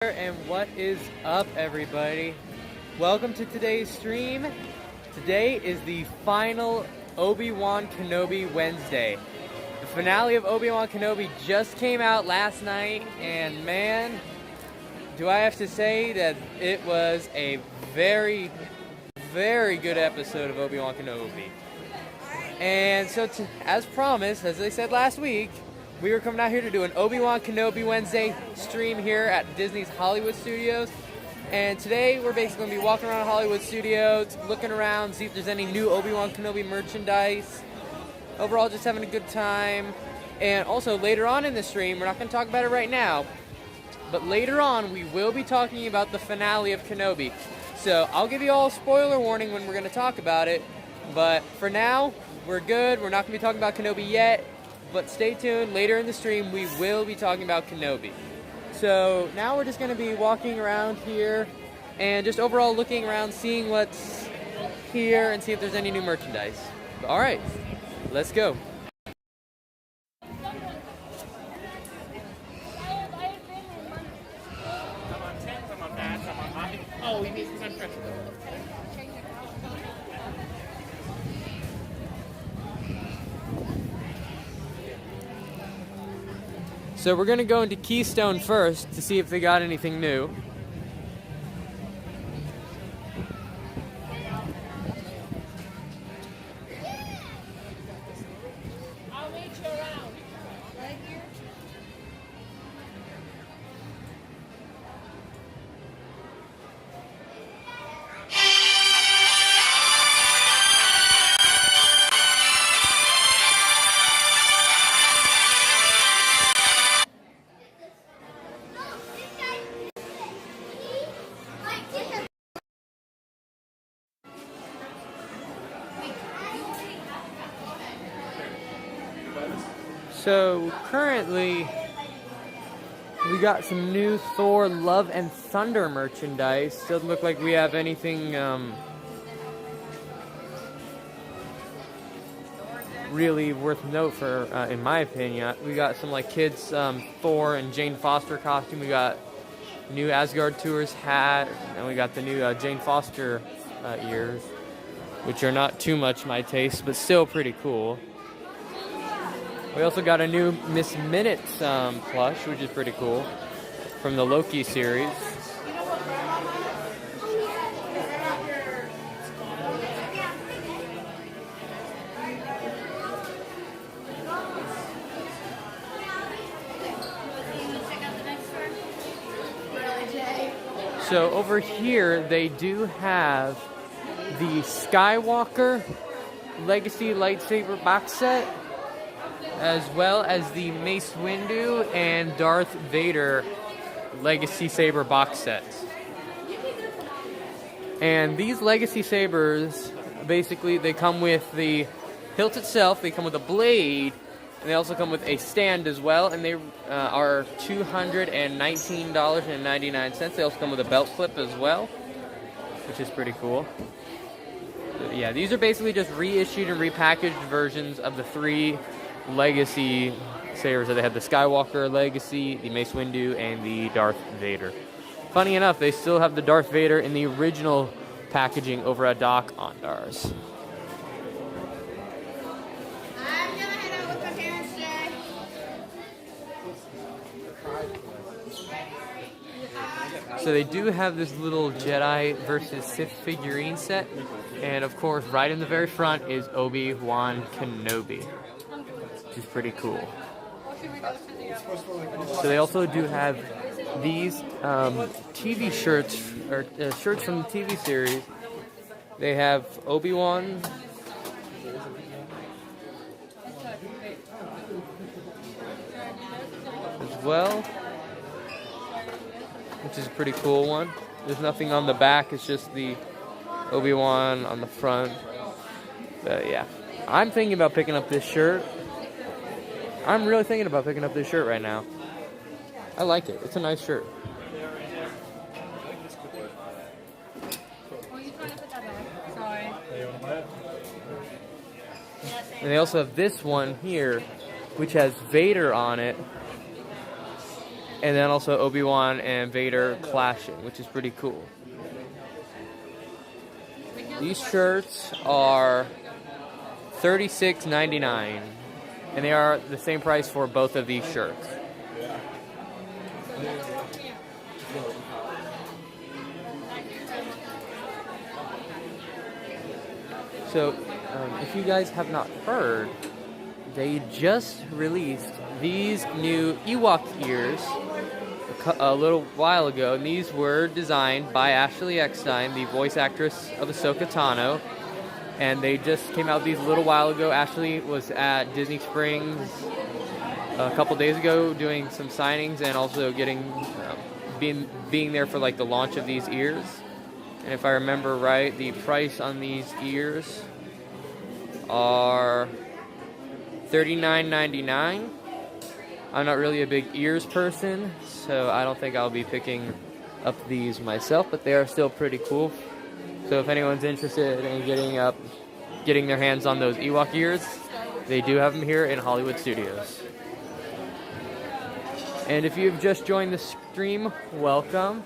And what is up, everybody? Welcome to today's stream. Today is the final Obi-Wan Kenobi Wednesday. The finale of Obi-Wan Kenobi just came out last night, and man, do I have to say that it was a very, very good episode of Obi-Wan Kenobi. And so, as promised, as I said last week, we were coming out here to do an Obi-Wan Kenobi Wednesday stream here at Disney's Hollywood Studios. And today we're basically going to be walking around Hollywood Studios, looking around, see if there's any new Obi-Wan Kenobi merchandise. Overall, just having a good time. And also, later on in the stream, we're not going to talk about it right now, but later on we will be talking about the finale of Kenobi. So I'll give you all a spoiler warning when we're going to talk about it. But for now, we're good. We're not going to be talking about Kenobi yet. But stay tuned, later in the stream we will be talking about Kenobi. So now we're just going to be walking around here and just overall looking around, seeing what's here and see if there's any new merchandise. Alright, let's go. Oh, we need some pressure. So we're going to go into Keystone first to see if they got anything new. I'll meet you around. Right here? So currently, we got some new Thor Love and Thunder merchandise. Doesn't look like we have anything really worth note for, in my opinion. We got some like kids Thor and Jane Foster costume. We got new Asgard Tours hat, and we got the new Jane Foster ears, which are not too much my taste, but still pretty cool. We also got a new Miss Minutes plush, which is pretty cool, from the Loki series. So over here, they do have the Skywalker Legacy lightsaber box set, as well as the Mace Windu and Darth Vader Legacy Saber box sets. And these Legacy Sabers, basically, they come with the hilt itself, they come with a blade, and they also come with a stand as well, and they are $219.99. They also come with a belt clip as well, which is pretty cool. So, yeah, these are basically just reissued and repackaged versions of the three Legacy sabers. So they have the Skywalker Legacy, the Mace Windu, and the Darth Vader. Funny enough, they still have the Darth Vader in the original packaging over at Doc Ondars. I'm gonna head out with my parents today. So they do have this little Jedi versus Sith figurine set, and of course, right in the very front is Obi-Wan Kenobi, which is pretty cool. So they also do have these TV shirts, or shirts from the TV series. They have Obi-Wan, as well, which is a pretty cool one. There's nothing on the back, it's just the Obi-Wan on the front. But yeah, I'm thinking about picking up this shirt. I'm really thinking about picking up this shirt right now. I like it. It's a nice shirt. And they also have this one here, which has Vader on it. And then also Obi-Wan and Vader clashing, which is pretty cool. These shirts are $36.99, and they are the same price for both of these shirts. So, if you guys have not heard, they just released these new Ewok ears a little while ago, and these were designed by Ashley Eckstein, the voice actress of Ahsoka Tano, and they just came out these a little while ago. Ashley was at Disney Springs a couple days ago doing some signings and also being there for like the launch of these ears. And if I remember right, the price on these ears are $39.99. I'm not really a big ears person, so I don't think I'll be picking up these myself, but they are still pretty cool. So if anyone's interested in getting their hands on those Ewok ears, they do have them here in Hollywood Studios. And if you've just joined the stream, welcome.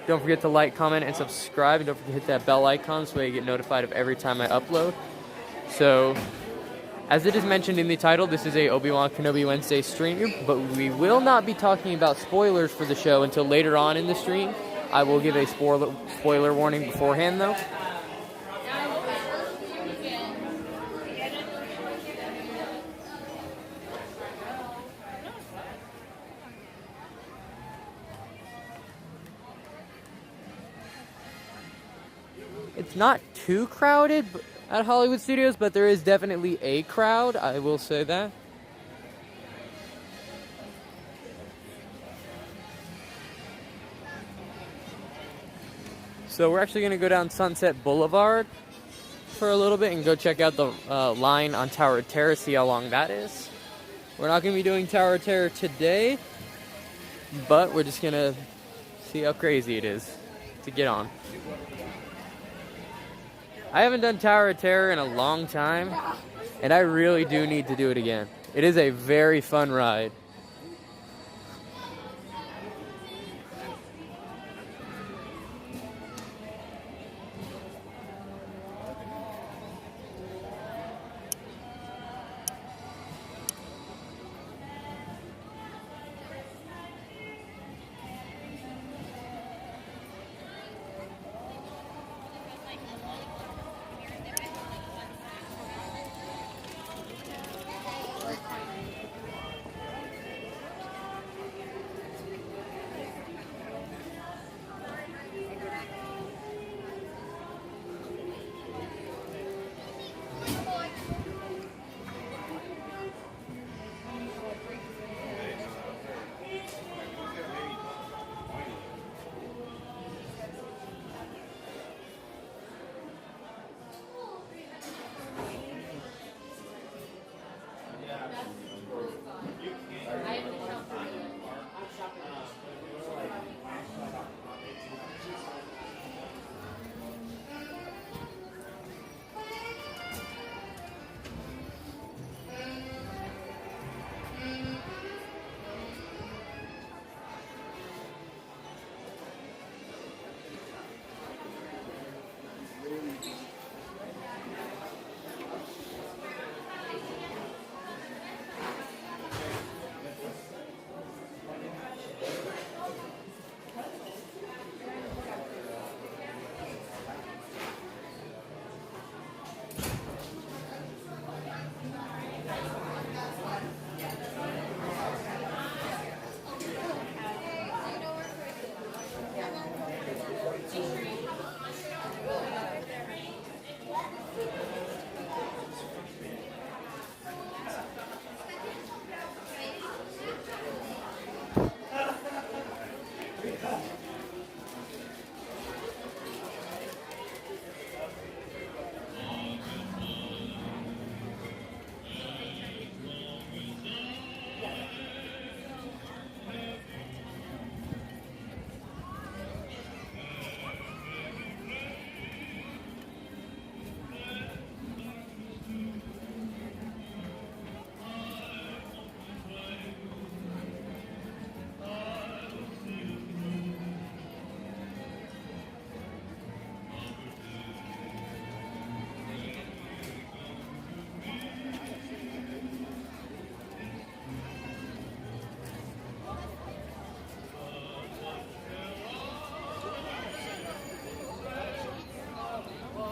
Don't forget to like, comment, and subscribe. And don't forget to hit that bell icon so you get notified of every time I upload. So, as it is mentioned in the title, this is a Obi-Wan Kenobi Wednesday stream, but we will not be talking about spoilers for the show until later on in the stream. I will give a spoiler warning beforehand, though. It's not too crowded at Hollywood Studios, but there is definitely a crowd, I will say that. So we're actually going to go down Sunset Boulevard for a little bit and go check out the line on Tower of Terror, see how long that is. We're not going to be doing Tower of Terror today, but we're just going to see how crazy it is to get on. I haven't done Tower of Terror in a long time, and I really do need to do it again. It is a very fun ride.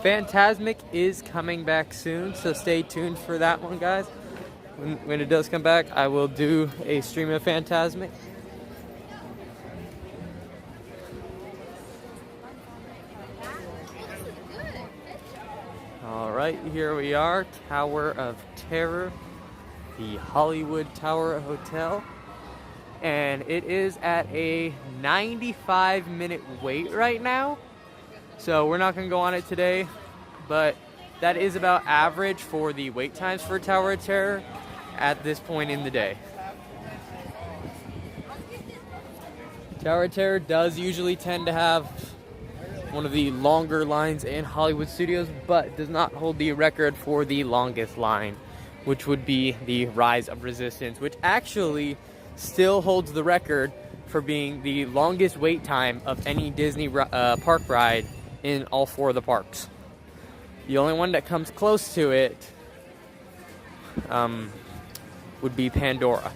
Fantasmic is coming back soon, so stay tuned for that one, guys. When it does come back, I will do a stream of Fantasmic. Alright, here we are, Tower of Terror, the Hollywood Tower Hotel. And it is at a 95-minute wait right now. So we're not going to go on it today, but that is about average for the wait times for Tower of Terror at this point in the day. Tower of Terror does usually tend to have one of the longer lines in Hollywood studios, but does not hold the record for the longest line, which would be the Rise of Resistance, which actually still holds the record for being the longest wait time of any Disney park ride in all 4 of the parks. The only one that comes close to it would be Pandora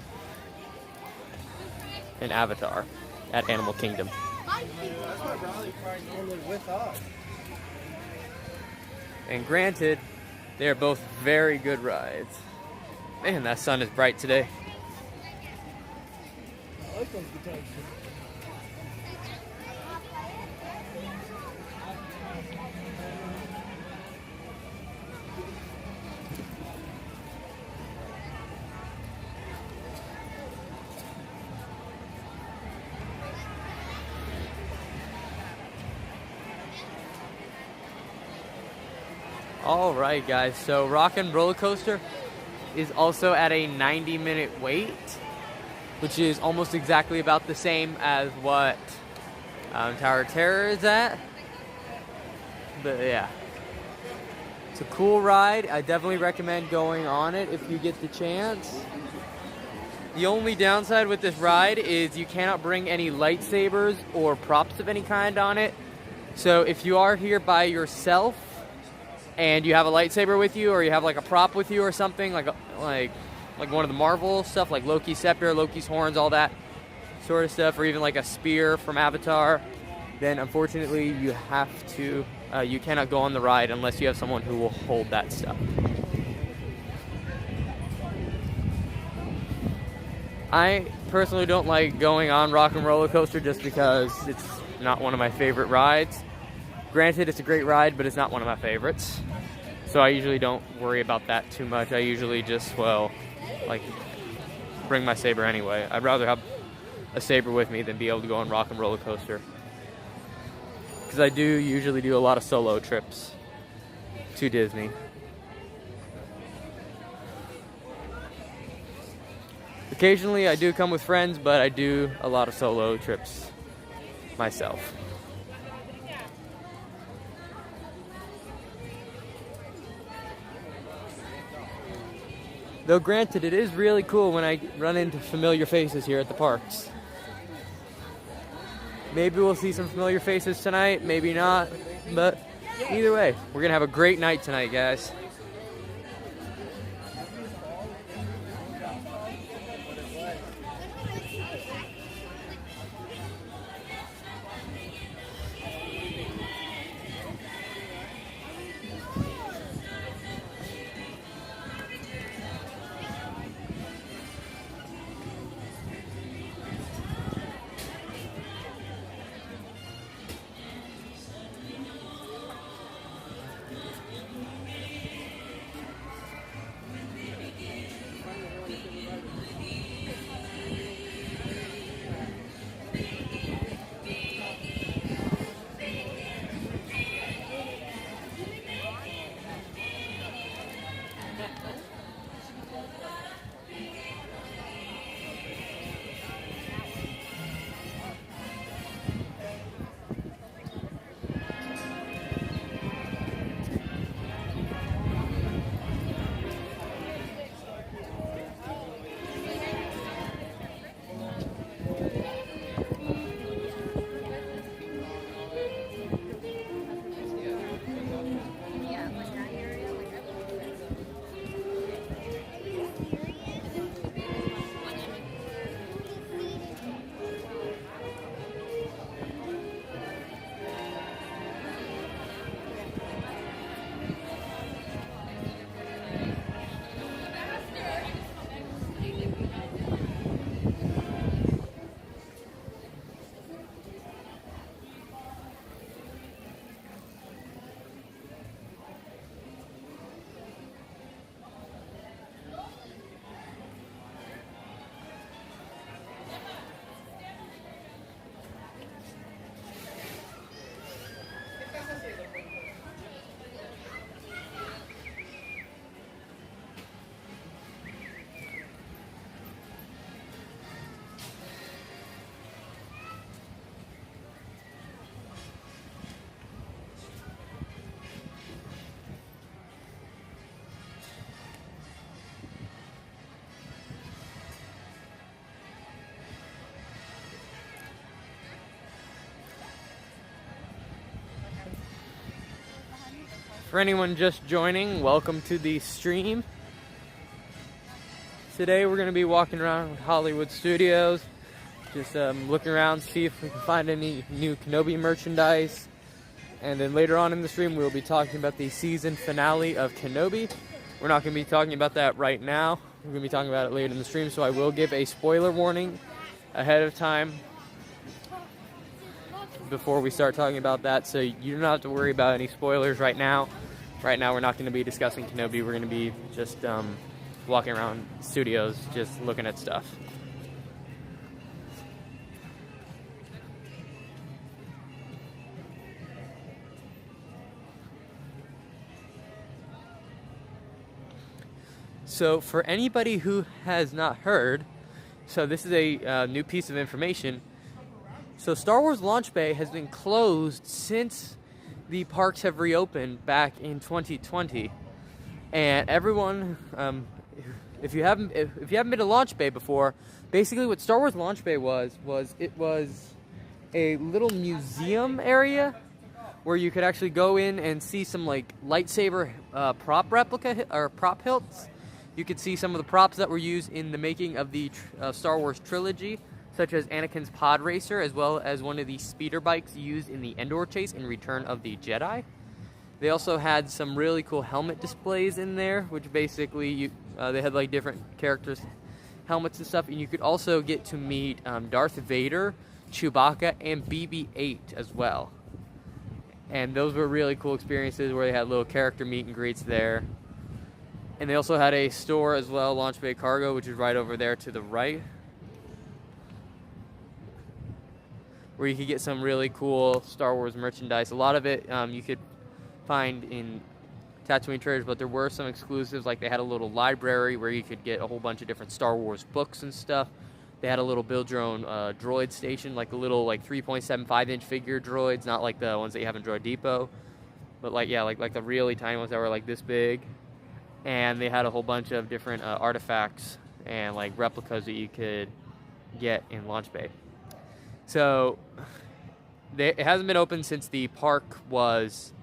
and Avatar at Animal Kingdom. And granted, they are both very good rides. Man, that sun is bright today. I like those guitars. All right, guys, so Rock and Roller Coaster is also at a 90-minute wait, which is almost exactly about the same as what Tower of Terror is at. But yeah, it's a cool ride. I definitely recommend going on it if you get the chance. The only downside with this ride is you cannot bring any lightsabers or props of any kind on it. So if you are here by yourself and you have a lightsaber with you, or you have like a prop with you or something, like one of the Marvel stuff, like Loki's scepter, Loki's horns, all that sort of stuff, or even like a spear from Avatar, then unfortunately you have to, you cannot go on the ride unless you have someone who will hold that stuff. I personally don't like going on Rock and Roller Coaster just because it's not one of my favorite rides. Granted, it's a great ride, but it's not one of my favorites. So I usually don't worry about that too much. I usually just, bring my saber anyway. I'd rather have a saber with me than be able to go on Rock and Roller Coaster. Because I do usually do a lot of solo trips to Disney. Occasionally I do come with friends, but I do a lot of solo trips myself. Though granted, it is really cool when I run into familiar faces here at the parks. Maybe we'll see some familiar faces tonight, maybe not, but either way, we're gonna have a great night tonight, guys. For anyone just joining, welcome to the stream. Today we're going to be walking around Hollywood Studios, just looking around, see if we can find any new Kenobi merchandise. And then later on in the stream, we'll be talking about the season finale of Kenobi. We're not going to be talking about that right now. We're going to be talking about it later in the stream, so I will give a spoiler warning ahead of time before we start talking about that, so you don't have to worry about any spoilers right now. Right now, we're not going to be discussing Kenobi. We're going to be just walking around studios, just looking at stuff. So for anybody who has not heard, so this is a new piece of information. So Star Wars Launch Bay has been closed since the parks have reopened back in 2020. And everyone, if you haven't been to Launch Bay before, basically what Star Wars Launch Bay was it was a little museum area where you could actually go in and see some like lightsaber prop replica or prop hilts. You could see some of the props that were used in the making of the Star Wars trilogy, such as Anakin's pod racer, as well as one of the speeder bikes used in the Endor chase in Return of the Jedi. They also had some really cool helmet displays in there, which basically they had like different characters' helmets and stuff, and you could also get to meet Darth Vader, Chewbacca, and BB-8 as well. And those were really cool experiences where they had little character meet and greets there. And they also had a store as well, Launch Bay Cargo, which is right over there to the right, where you could get some really cool Star Wars merchandise. A lot of it you could find in Tatooine Treasures, but there were some exclusives, like they had a little library where you could get a whole bunch of different Star Wars books and stuff. They had a little build your own droid station, like the little 3.75-inch figure droids, not like the ones that you have in Droid Depot, but like the really tiny ones that were like this big. And they had a whole bunch of different artifacts and like replicas that you could get in Launch Bay. So it hasn't been open since the park was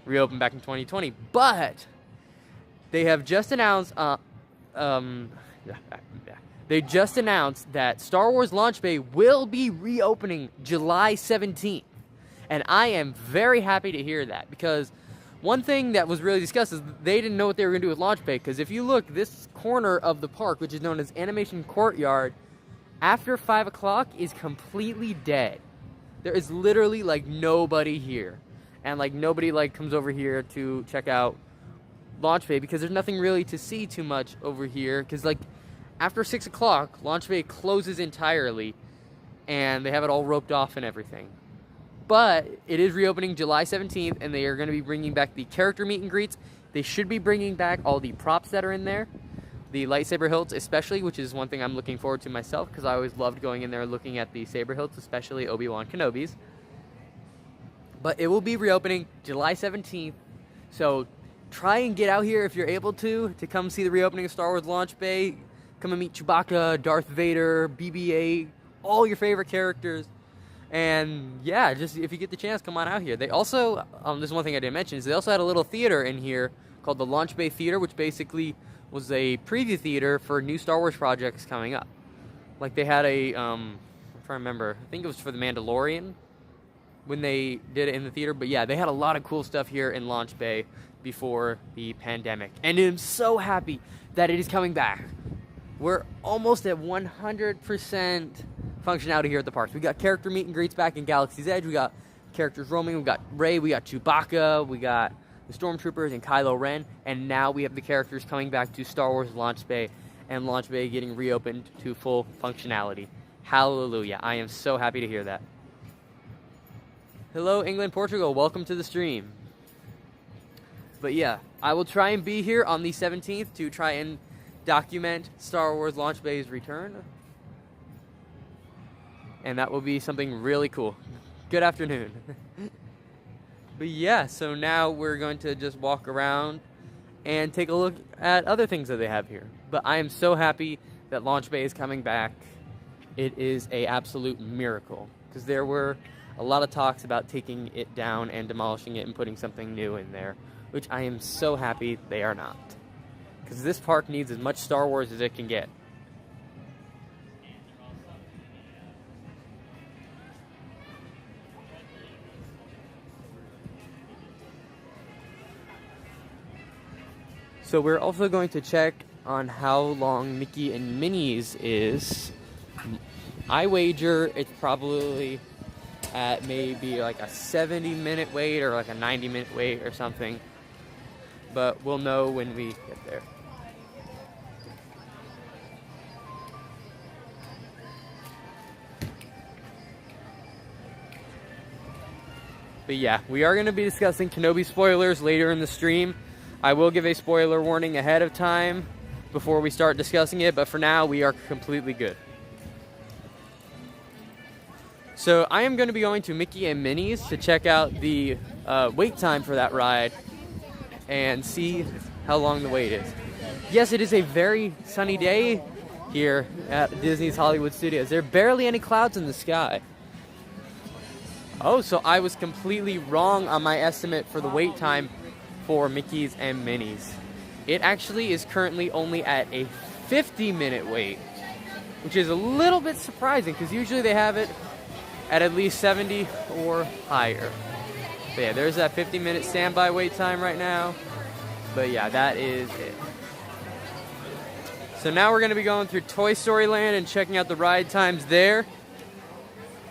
reopened back in 2020, but they have just announced that Star Wars Launch Bay will be reopening July 17th. And I am very happy to hear that, because one thing that was really discussed is they didn't know what they were going to do with Launch Bay, because if you look, this corner of the park, which is known as Animation Courtyard, after 5 o'clock is completely dead. There is literally like nobody here, and like nobody like comes over here to check out Launch Bay, because there's nothing really to see too much over here, because like after 6 o'clock Launch Bay closes entirely and they have it all roped off and everything. But it is reopening July 17th, and they are going to be bringing back the character meet and greets. They should be bringing back all the props that are in there, the lightsaber hilts especially, which is one thing I'm looking forward to myself, because I always loved going in there and looking at the saber hilts, especially Obi-Wan Kenobi's. But it will be reopening July 17th, so try and get out here if you're able to come see the reopening of Star Wars Launch Bay. Come and meet Chewbacca, Darth Vader, BB-8, all your favorite characters. And yeah, just if you get the chance, come on out here. They also, this is one thing I didn't mention, is they also had a little theater in here called the Launch Bay Theater, which basically was a preview theater for new Star Wars projects coming up. Like they had a, I'm trying to remember, I think it was for The Mandalorian when they did it in the theater. But yeah, they had a lot of cool stuff here in Launch Bay before the pandemic. And I'm so happy that it is coming back. We're almost at 100% functionality here at the parks. We got character meet and greets back in Galaxy's Edge. We got characters roaming. We got Rey. We got Chewbacca. We got the Stormtroopers and Kylo Ren. And now we have the characters coming back to Star Wars Launch Bay, and Launch Bay getting reopened to full functionality. Hallelujah. I am so happy to hear that. Hello, England, Portugal. Welcome to the stream. But yeah, I will try and be here on the 17th to try and document Star Wars Launch Bay's return. And that will be something really cool. Good afternoon. But yeah, so now we're going to just walk around and take a look at other things that they have here. But I am so happy that Launch Bay is coming back. It is an absolute miracle, because there were a lot of talks about taking it down and demolishing it and putting something new in there, which I am so happy they are not. Because this park needs as much Star Wars as it can get. So we're also going to check on how long Mickey and Minnie's is. I wager it's probably at maybe like a 70-minute wait or like a 90-minute wait or something. But we'll know when we get there. But yeah, we are going to be discussing Kenobi spoilers later in the stream. I will give a spoiler warning ahead of time before we start discussing it, but for now, we are completely good. So I am going to be going to Mickey and Minnie's to check out the wait time for that ride and see how long the wait is. Yes, it is a very sunny day here at Disney's Hollywood Studios. There are barely any clouds in the sky. Oh, so I was completely wrong on my estimate for the wait time for Mickey's and Minnie's. It actually is currently only at a 50-minute wait, which is a little bit surprising because usually they have it at least 70 or higher. But yeah, there's that 50-minute standby wait time right now. But yeah, that is it. So now we're going to be going through Toy Story Land and checking out the ride times there.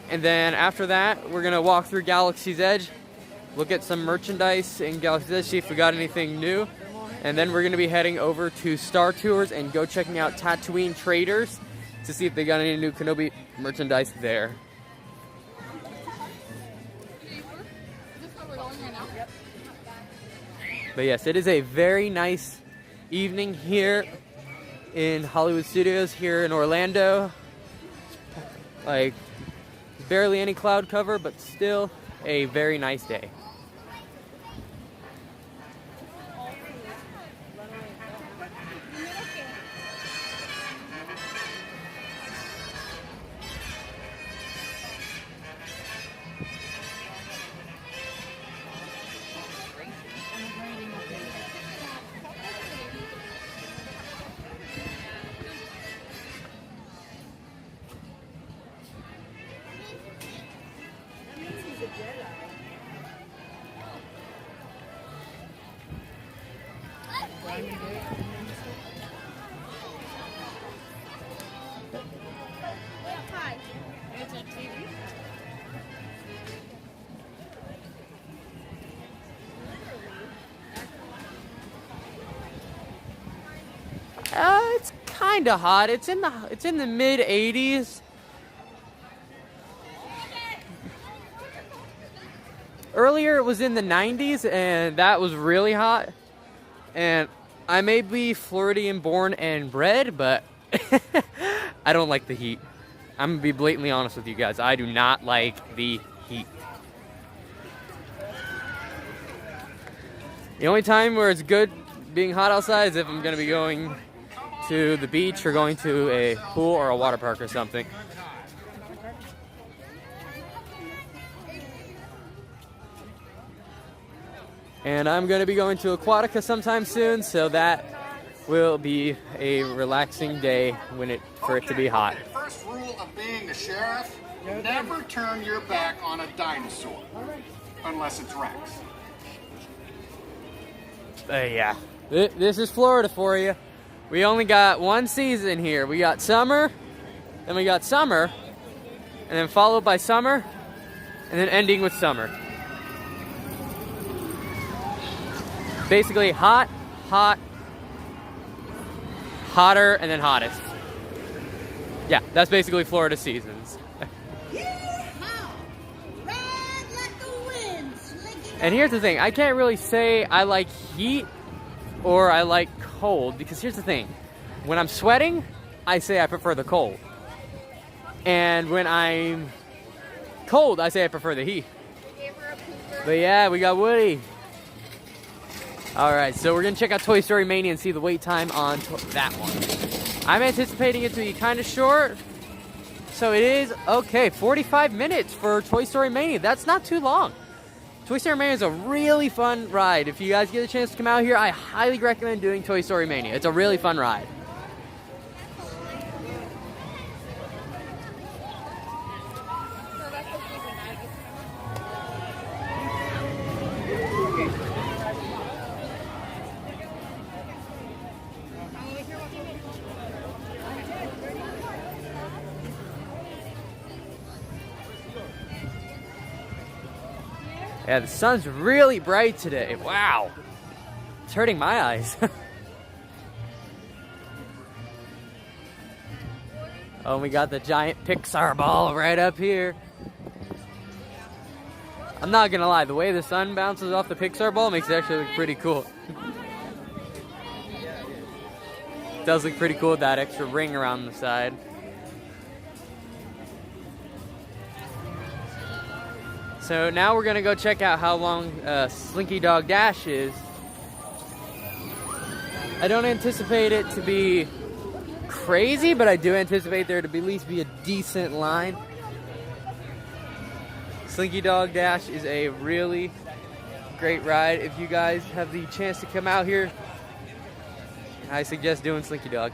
And then after that, we're going to walk through Galaxy's Edge, look at some merchandise in Galaxy's Edge, see if we got anything new. And then we're going to be heading over to Star Tours and go checking out Tatooine Traders to see if they got any new Kenobi merchandise there. But yes, it is a very nice evening here in Hollywood Studios here in Orlando. Like, barely any cloud cover, but still a very nice day. It's kind of hot. It's in the mid 80s. Earlier it was in the 90s, and that was really hot. And I may be Floridian born and bred, but I don't like the heat. I'm gonna be blatantly honest with you guys. I do not like the heat. The only time where it's good being hot outside is if I'm gonna be going to the beach or going to a pool or a water park or something. And I'm going to be going to Aquatica sometime soon, so that will be a relaxing day for it to be hot. First rule of being a sheriff, never turn your back on a dinosaur, unless it's Rex. Yeah, this is Florida for you. We only got one season here. We got summer, then we got summer, and then followed by summer, and then ending with summer. Basically hot, hot, hotter, and then hottest. Yeah, that's basically Florida seasons. And here's the thing, I can't really say I like heat or I like cold, because here's the thing. When I'm sweating, I say I prefer the cold. And when I'm cold, I say I prefer the heat. But yeah, we got Woody. Alright, so we're going to check out Toy Story Mania and see the wait time on that one. I'm anticipating it to be kind of short. So it is, okay, 45 minutes for Toy Story Mania. That's not too long. Toy Story Mania is a really fun ride. If you guys get a chance to come out here, I highly recommend doing Toy Story Mania. It's a really fun ride. Yeah, the sun's really bright today. Wow. It's hurting my eyes. Oh, we got the giant Pixar ball right up here. I'm not gonna lie, the way the sun bounces off the Pixar ball makes it actually look pretty cool. It does look pretty cool with that extra ring around the side. So now we're gonna go check out how long Slinky Dog Dash is. I don't anticipate it to be crazy, but I do anticipate there to be at least be a decent line. Slinky Dog Dash is a really great ride. If you guys have the chance to come out here, I suggest doing Slinky Dog.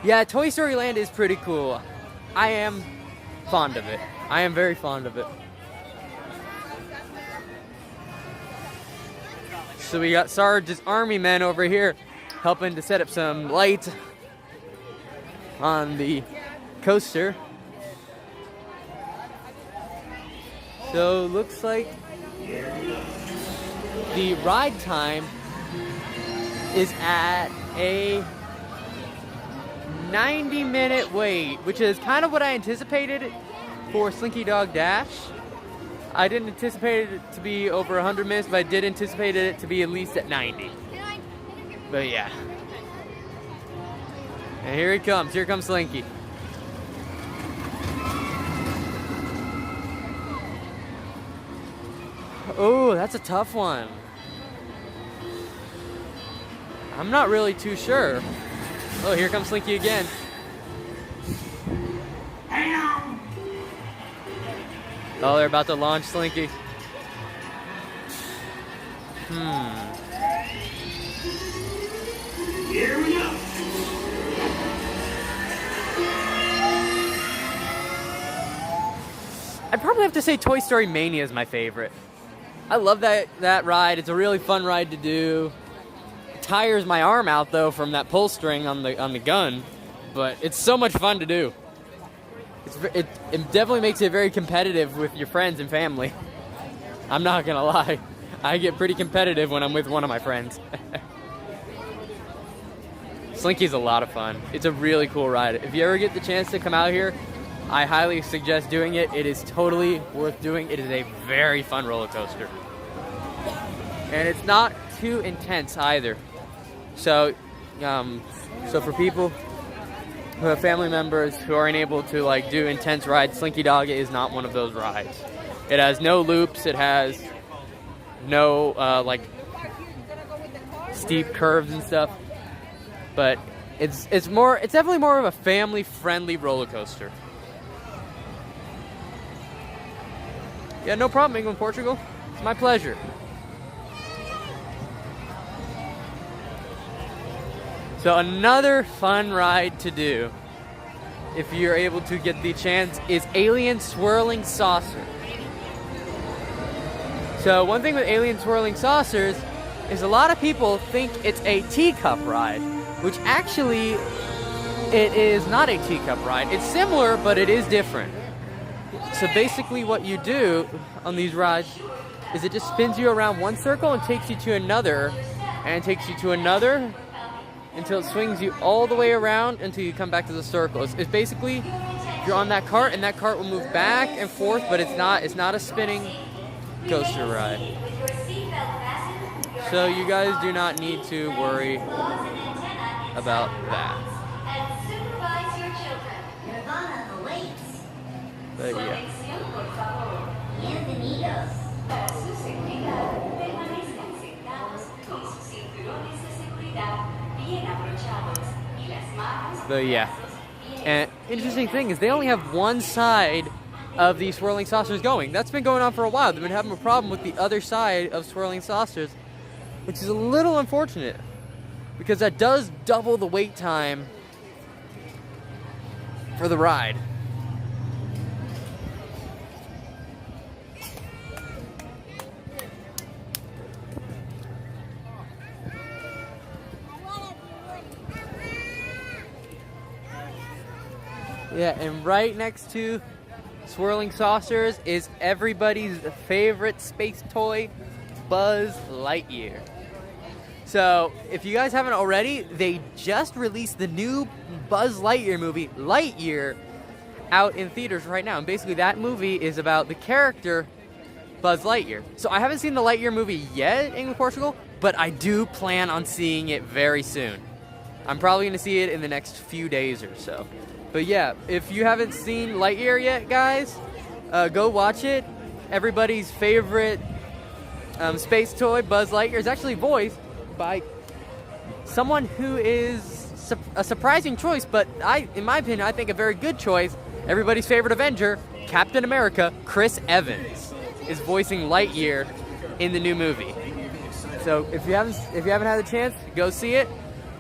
Yeah, Toy Story Land is pretty cool. I am fond of it. I am very fond of it. So we got Sarge's army men over here helping to set up some lights on the coaster. So looks like the ride time is at a 90-minute wait, which is kind of what I anticipated for Slinky Dog Dash. I didn't anticipate it to be over 100 minutes, but I did anticipate it to be at least at 90. But yeah. And here he comes. Here comes Slinky. Oh, that's a tough one. I'm not really too sure. Oh, here comes Slinky again. Oh, they're about to launch Slinky. Here we go. I'd probably have to say Toy Story Mania is my favorite. I love that ride. It's a really fun ride to do. It tires my arm out though from that pull string on the gun, but it's so much fun to do. It definitely makes it very competitive with your friends and family. I'm not gonna lie. I get pretty competitive when I'm with one of my friends. Slinky's a lot of fun. It's a really cool ride. If you ever get the chance to come out here, I highly suggest doing it. It is totally worth doing. It is a very fun roller coaster. And it's not too intense either. So for people who have family members who aren't able to like do intense rides, Slinky Dog is not one of those rides. It has no loops. It has no like steep curves and stuff. But it's definitely more of a family-friendly roller coaster. Yeah, no problem, England, Portugal. It's my pleasure. So another fun ride to do, if you're able to get the chance, is Alien Swirling Saucer. So one thing with Alien Swirling Saucers is a lot of people think it's a teacup ride, which actually it is not a teacup ride. It's similar, but it is different. So basically what you do on these rides is it just spins you around one circle and takes you to another, and takes you to another, until it swings you all the way around until you come back to the circle. It's basically, you're on that cart, and that cart will move back and forth, but it's not a spinning coaster ride. So you guys do not need to worry about that. But yeah. But yeah. And interesting thing is they only have one side of the swirling saucers going. That's been going on for a while. They've been having a problem with the other side of swirling saucers, which is a little unfortunate because that does double the wait time for the ride. Yeah, and right next to swirling saucers is everybody's favorite space toy, Buzz Lightyear. So, if you guys haven't already, they just released the new Buzz Lightyear movie, Lightyear, out in theaters right now. And basically that movie is about the character Buzz Lightyear. So I haven't seen the Lightyear movie yet in Portugal, but I do plan on seeing it very soon. I'm probably going to see it in the next few days or so. But yeah, if you haven't seen Lightyear yet, guys, go watch it. Everybody's favorite space toy, Buzz Lightyear, is actually voiced by someone who is a surprising choice, but in my opinion, I think a very good choice. Everybody's favorite Avenger, Captain America, Chris Evans, is voicing Lightyear in the new movie. So if you haven't had a chance, go see it.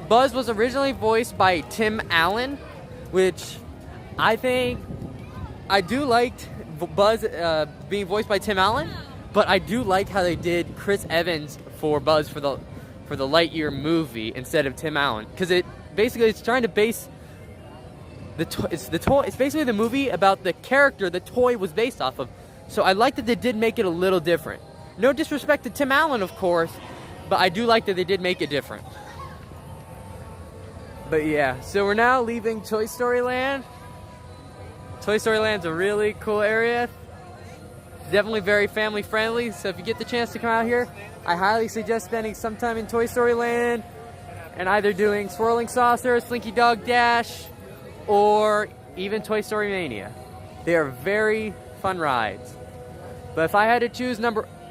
Buzz was originally voiced by Tim Allen, which I think I do liked Buzz being voiced by Tim Allen, but I do like how they did Chris Evans for Buzz for the Lightyear movie instead of Tim Allen, because it's trying to base it's basically the movie about the character the toy was based off of. So I like that they did make it a little different. No disrespect to Tim Allen, of course, but I do like that they did make it different. But yeah, so we're now leaving Toy Story Land. Toy Story Land's a really cool area. Definitely very family friendly, so if you get the chance to come out here, I highly suggest spending some time in Toy Story Land and either doing Swirling Saucers, Slinky Dog Dash, or even Toy Story Mania. They are very fun rides. But if I had to choose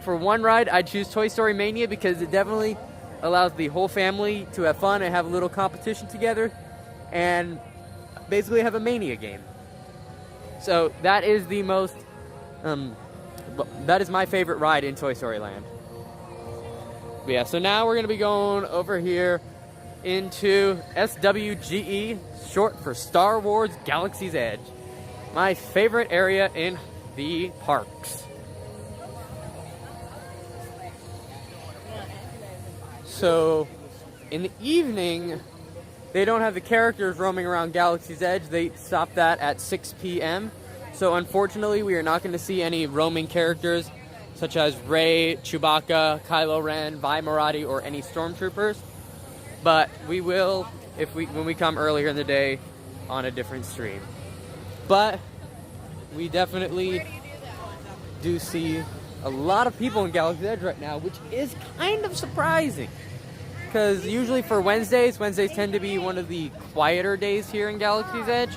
for one ride, I'd choose Toy Story Mania because it definitely allows the whole family to have fun and have a little competition together and basically have a Mania game. So that is the most, that is my favorite ride in Toy Story Land. But yeah, so now we're going to be going over here into SWGE, short for Star Wars Galaxy's Edge. My favorite area in the parks. So, in the evening, they don't have the characters roaming around Galaxy's Edge. They stopped that at 6 p.m. So, unfortunately, we are not going to see any roaming characters such as Rey, Chewbacca, Kylo Ren, Vi Moradi, or any stormtroopers. But we will when we come earlier in the day on a different stream. But we definitely do see a lot of people in Galaxy's Edge right now, which is kind of surprising. Because usually for Wednesdays tend to be one of the quieter days here in Galaxy's Edge.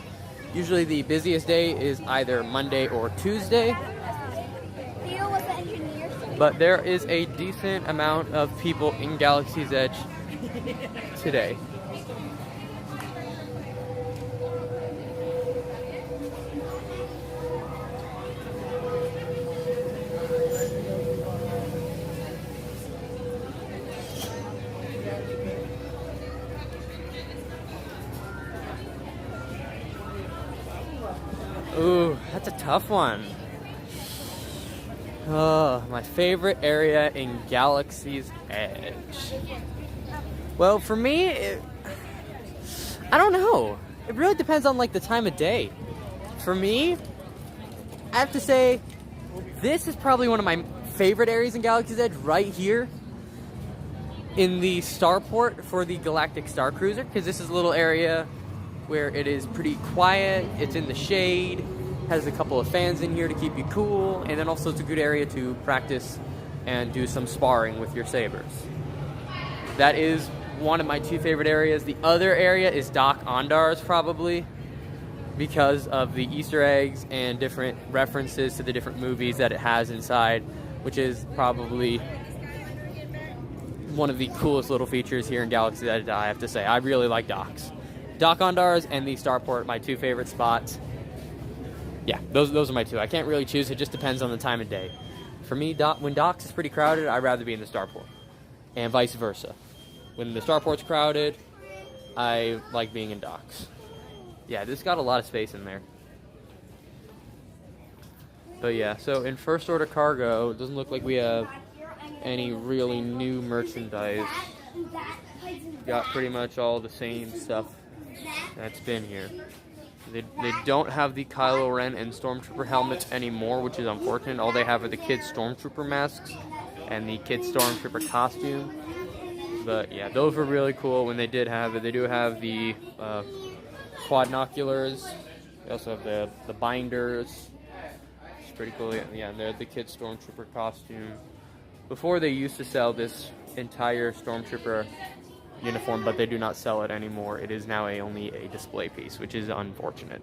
Usually the busiest day is either Monday or Tuesday. But there is a decent amount of people in Galaxy's Edge today. Ooh, that's a tough one. Oh, my favorite area in Galaxy's Edge. Well, for me, I don't know. It really depends on, the time of day. For me, I have to say, this is probably one of my favorite areas in Galaxy's Edge, right here in the starport for the Galactic Star Cruiser, because this is a little area where it is pretty quiet, it's in the shade, has a couple of fans in here to keep you cool, and then also it's a good area to practice and do some sparring with your sabers. That is one of my two favorite areas. The other area is Doc Ondar's, probably, because of the Easter eggs and different references to the different movies that it has inside, which is probably one of the coolest little features here in Galaxy that I have to say. I really like Doc's. Doc Ondar's and the Starport, my two favorite spots. Yeah, those are my two. I can't really choose. It just depends on the time of day. For me, when docks is pretty crowded, I'd rather be in the starport, and vice versa. When the starport's crowded, I like being in docks. Yeah, this got a lot of space in there. But yeah, so in first order cargo, it doesn't look like we have any really new merchandise. Got pretty much all the same stuff that's been here. They don't have the Kylo Ren and Stormtrooper helmets anymore, which is unfortunate. All they have are the kids' Stormtrooper masks and the kids' Stormtrooper costume. But yeah, those were really cool when they did have it. They do have the quadnoculars. They also have the binders. It's pretty cool. Yeah, and they're the kids' Stormtrooper costume. Before, they used to sell this entire Stormtrooper uniform, but they do not sell it anymore. It is now only a display piece, which is unfortunate.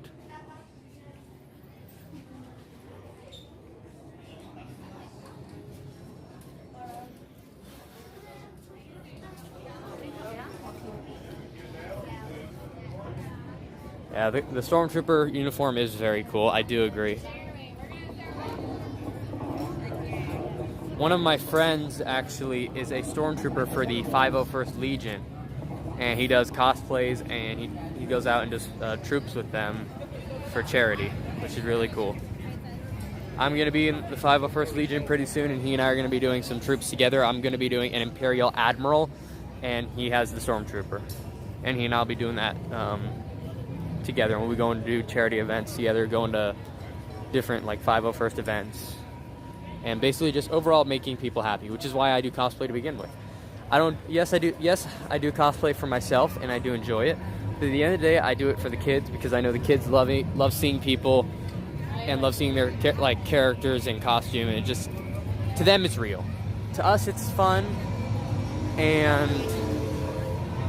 Yeah, the Stormtrooper uniform is very cool. I do agree. One of my friends actually is a Stormtrooper for the 501st Legion, and he does cosplays, and he goes out and does troops with them for charity, which is really cool. I'm going to be in the 501st Legion pretty soon, and he and I are going to be doing some troops together. I'm going to be doing an Imperial Admiral, and he has the Stormtrooper, and he and I'll be doing that together. We'll be going to do charity events together, going to different like 501st events, and basically just overall making people happy, which is why I do cosplay to begin with. Yes, I do cosplay for myself, and I do enjoy it. But at the end of the day, I do it for the kids because I know the kids love seeing people and love seeing their characters in costume, and it just, to them, it's real. To us, it's fun and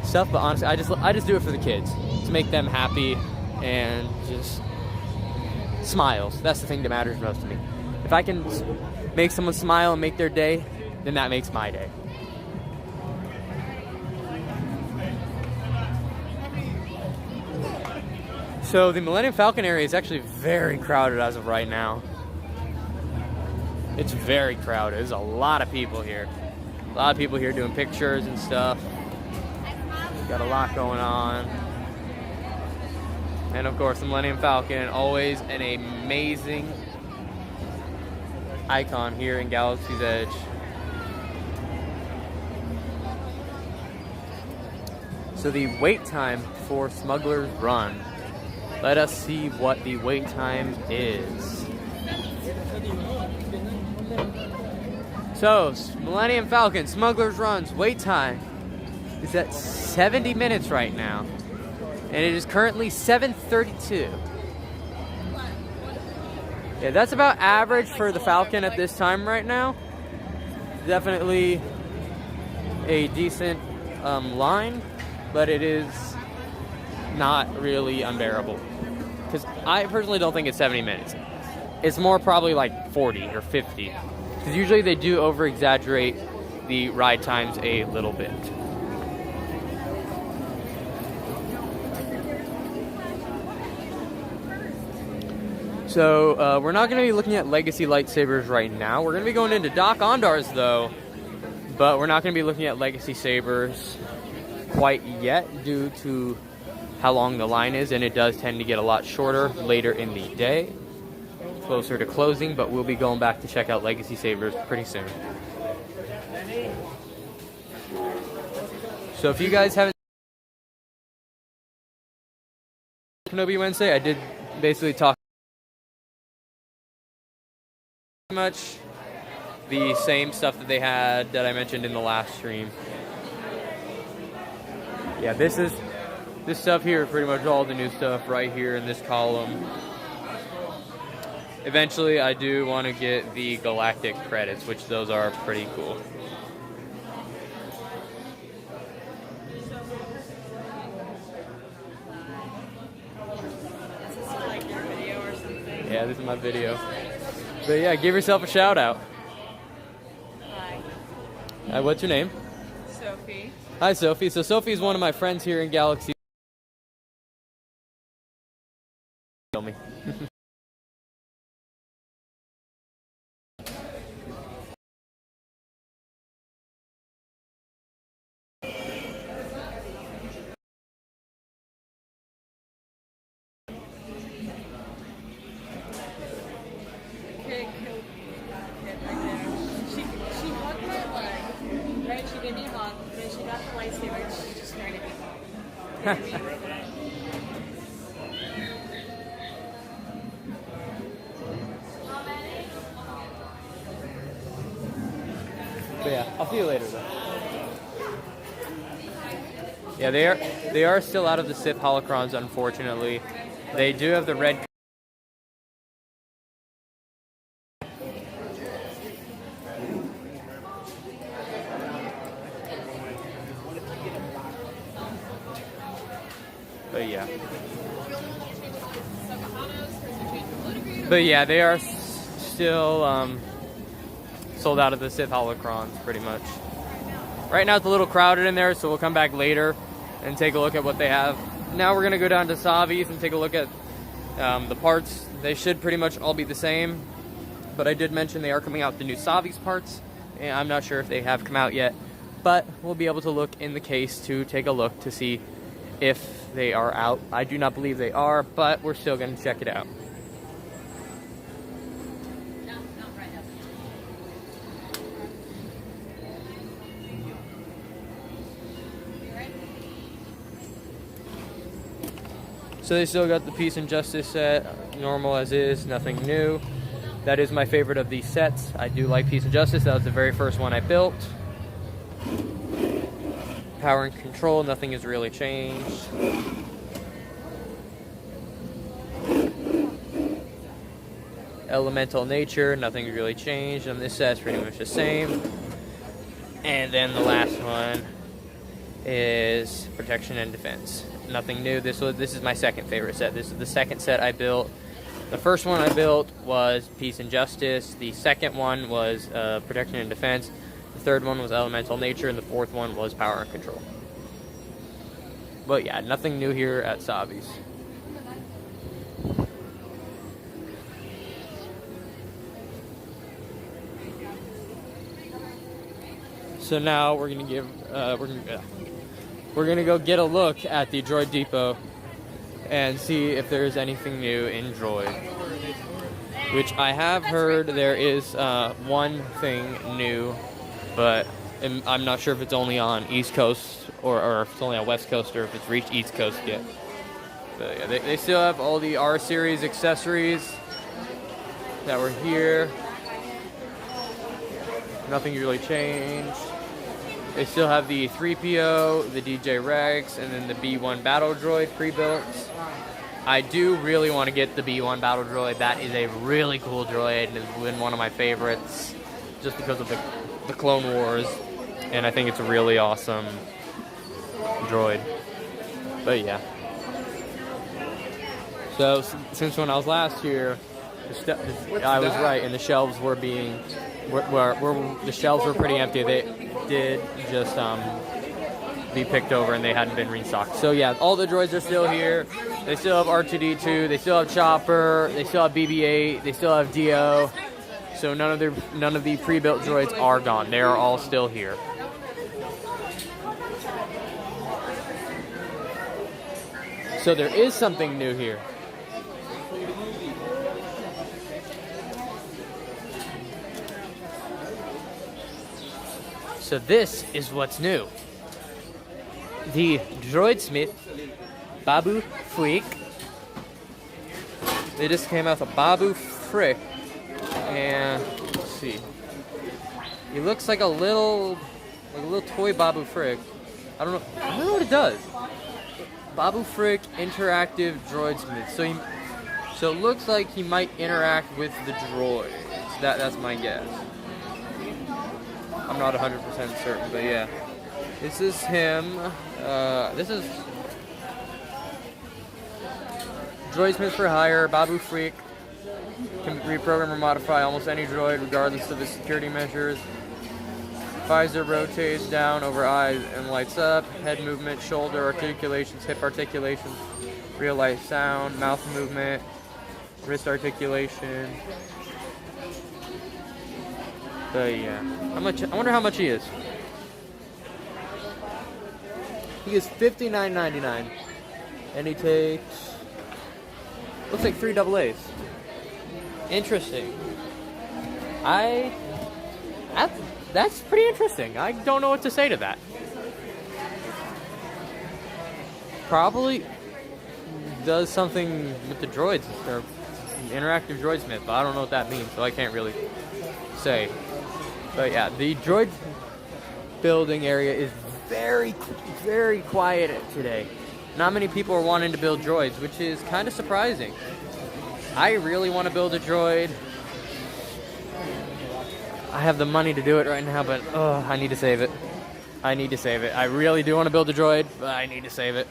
stuff. But honestly, I just do it for the kids to make them happy and just smiles. That's the thing that matters most to me. If I can make someone smile and make their day, then that makes my day. So the Millennium Falcon area is actually very crowded as of right now. It's very crowded. There's a lot of people here. A lot of people here doing pictures and stuff. Got a lot going on. And of course, the Millennium Falcon, always an amazing icon here in Galaxy's Edge. So the wait time for Smuggler's Run. Let us see what the wait time is. So, Millennium Falcon, Smuggler's Run's wait time is at 70 minutes right now. And it is currently 7:32. Yeah, that's about average for the Falcon at this time right now. Definitely a decent line, but it is not really unbearable. Because I personally don't think it's 70 minutes. It's more probably like 40 or 50. Because usually they do over-exaggerate the ride times a little bit. So we're not going to be looking at Legacy lightsabers right now. We're going to be going into Doc Ondar's though. But we're not going to be looking at Legacy sabers quite yet due to how long the line is, and it does tend to get a lot shorter later in the day, closer to closing, but we'll be going back to check out Legacy sabers pretty soon. So if you guys haven't Kenobi Wednesday, I did basically talk pretty much the same stuff that they had that I mentioned in the last stream. Yeah, this stuff here is pretty much all the new stuff right here in this column. Eventually, I do want to get the Galactic credits, which those are pretty cool. Is this like your video or something? Yeah, this is my video. But yeah, give yourself a shout out. Hi. What's your name? Sophie. Hi, Sophie. So Sophie's one of my friends here in Galaxy. Kill me. gave me a hug, and then she got the lightsaber and she just stared at me. But yeah, I'll see you later though. Yeah, they are still out of the Sith holocrons, unfortunately. They do have the red. But yeah. But yeah, they are still sold out of the Sith holocrons, pretty much. Right now it's a little crowded in there, so we'll come back later and take a look at what they have. Now we're gonna go down to Savi's and take a look at the parts. They should pretty much all be the same, but I did mention they are coming out with the new Savi's parts, and I'm not sure if they have come out yet, but we'll be able to look in the case to take a look to see if they are out. I do not believe they are, but we're still gonna check it out. So they still got the Peace and Justice set, normal as is, nothing new. That is my favorite of these sets. I do like Peace and Justice. That was the very first one I built. Power and Control, nothing has really changed. Elemental Nature, nothing really changed. And this set's pretty much the same. And then the last one is Protection and Defense. Nothing new. This is my second favorite set. This is the second set I built. The first one I built was Peace and Justice. The second one was Protection and Defense. The third one was Elemental Nature, and the fourth one was Power and Control. But yeah, nothing new here at Savi's. So now we're gonna go get a look at the Droid Depot and see if there's anything new in Droid. Which I have heard there is one thing new, but I'm not sure if it's only on East Coast or if it's only on West Coast or if it's reached East Coast yet. But yeah, they still have all the R series accessories that were here. Nothing really changed. They still have the 3PO, the DJ Rex, and then the B1 Battle Droid pre-built. I do really want to get the B1 Battle Droid. That is a really cool droid and has been one of my favorites just because of the Clone Wars. And I think it's a really awesome droid. But yeah. So since when I was last here, I was right, and the shelves were being... the shelves were pretty empty. They did just be picked over and they hadn't been restocked. So yeah, all the droids are still here. They still have R2-D2, they still have Chopper, they still have BB-8, they still have Dio. So none of the pre-built droids are gone. They are all still here. So there is something new here. So this is what's new. The droid smith, Babu Frick. They just came out with a Babu Frick. And let's see. He looks like a little toy Babu Frick. I don't know what it does. Babu Frick interactive droid smith. So it looks like he might interact with the droids. That's my guess. I'm not 100% certain, but yeah. This is him. This is Droid Smith for Hire, Babu Freak. Can reprogram or modify almost any droid regardless of the security measures. Visor rotates down over eyes and lights up. Head movement, shoulder articulations, hip articulations, real life sound, mouth movement, wrist articulation. But yeah, I wonder how much he is. He is $59.99, and he takes, looks like 3 AA's. Interesting. that's pretty interesting. I don't know what to say to that. Probably does something with the droids, or interactive droidsmith, but I don't know what that means, so I can't really say. But yeah, the droid building area is very, very quiet today. Not many people are wanting to build droids, which is kind of surprising. I really want to build a droid. I have the money to do it right now, but I need to save it. I need to save it. I really do want to build a droid, but I need to save it.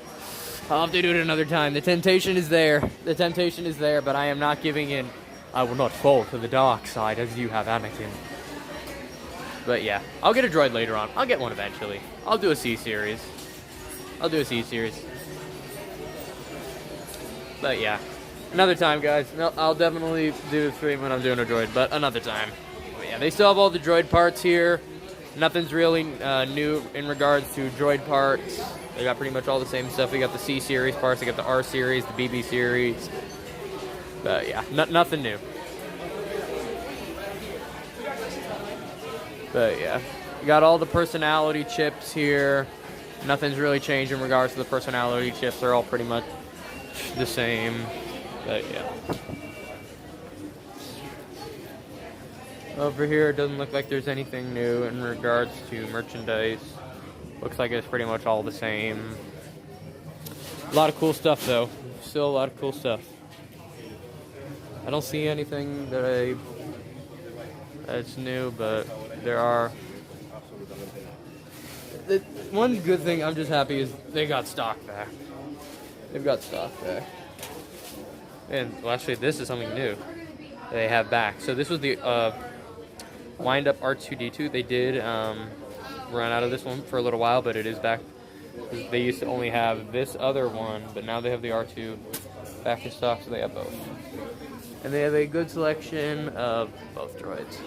I'll have to do it another time. The temptation is there. The temptation is there, but I am not giving in. I will not fall to the dark side as you have, Anakin. But yeah, I'll get a droid later on. I'll get one eventually. I'll do a C-series. But yeah, another time, guys. No, I'll definitely do a stream when I'm doing a droid, but another time. But yeah, they still have all the droid parts here. Nothing's really new in regards to droid parts. They got pretty much all the same stuff. We got the C-series parts. They got the R-series, the BB series. But yeah, nothing new. But yeah, we got all the personality chips here. Nothing's really changed in regards to the personality chips. They're all pretty much the same. But yeah. Over here, it doesn't look like there's anything new in regards to merchandise. Looks like it's pretty much all the same. A lot of cool stuff, though. Still a lot of cool stuff. I don't see anything that's new, but there are. One good thing I'm just happy is they got stock back. They've got stock back. And well, actually, this is something new they have back. So this was the wind-up R2-D2. They did run out of this one for a little while, but it is back. They used to only have this other one, but now they have the R2 back in stock, so they have both. And they have a good selection of both droids.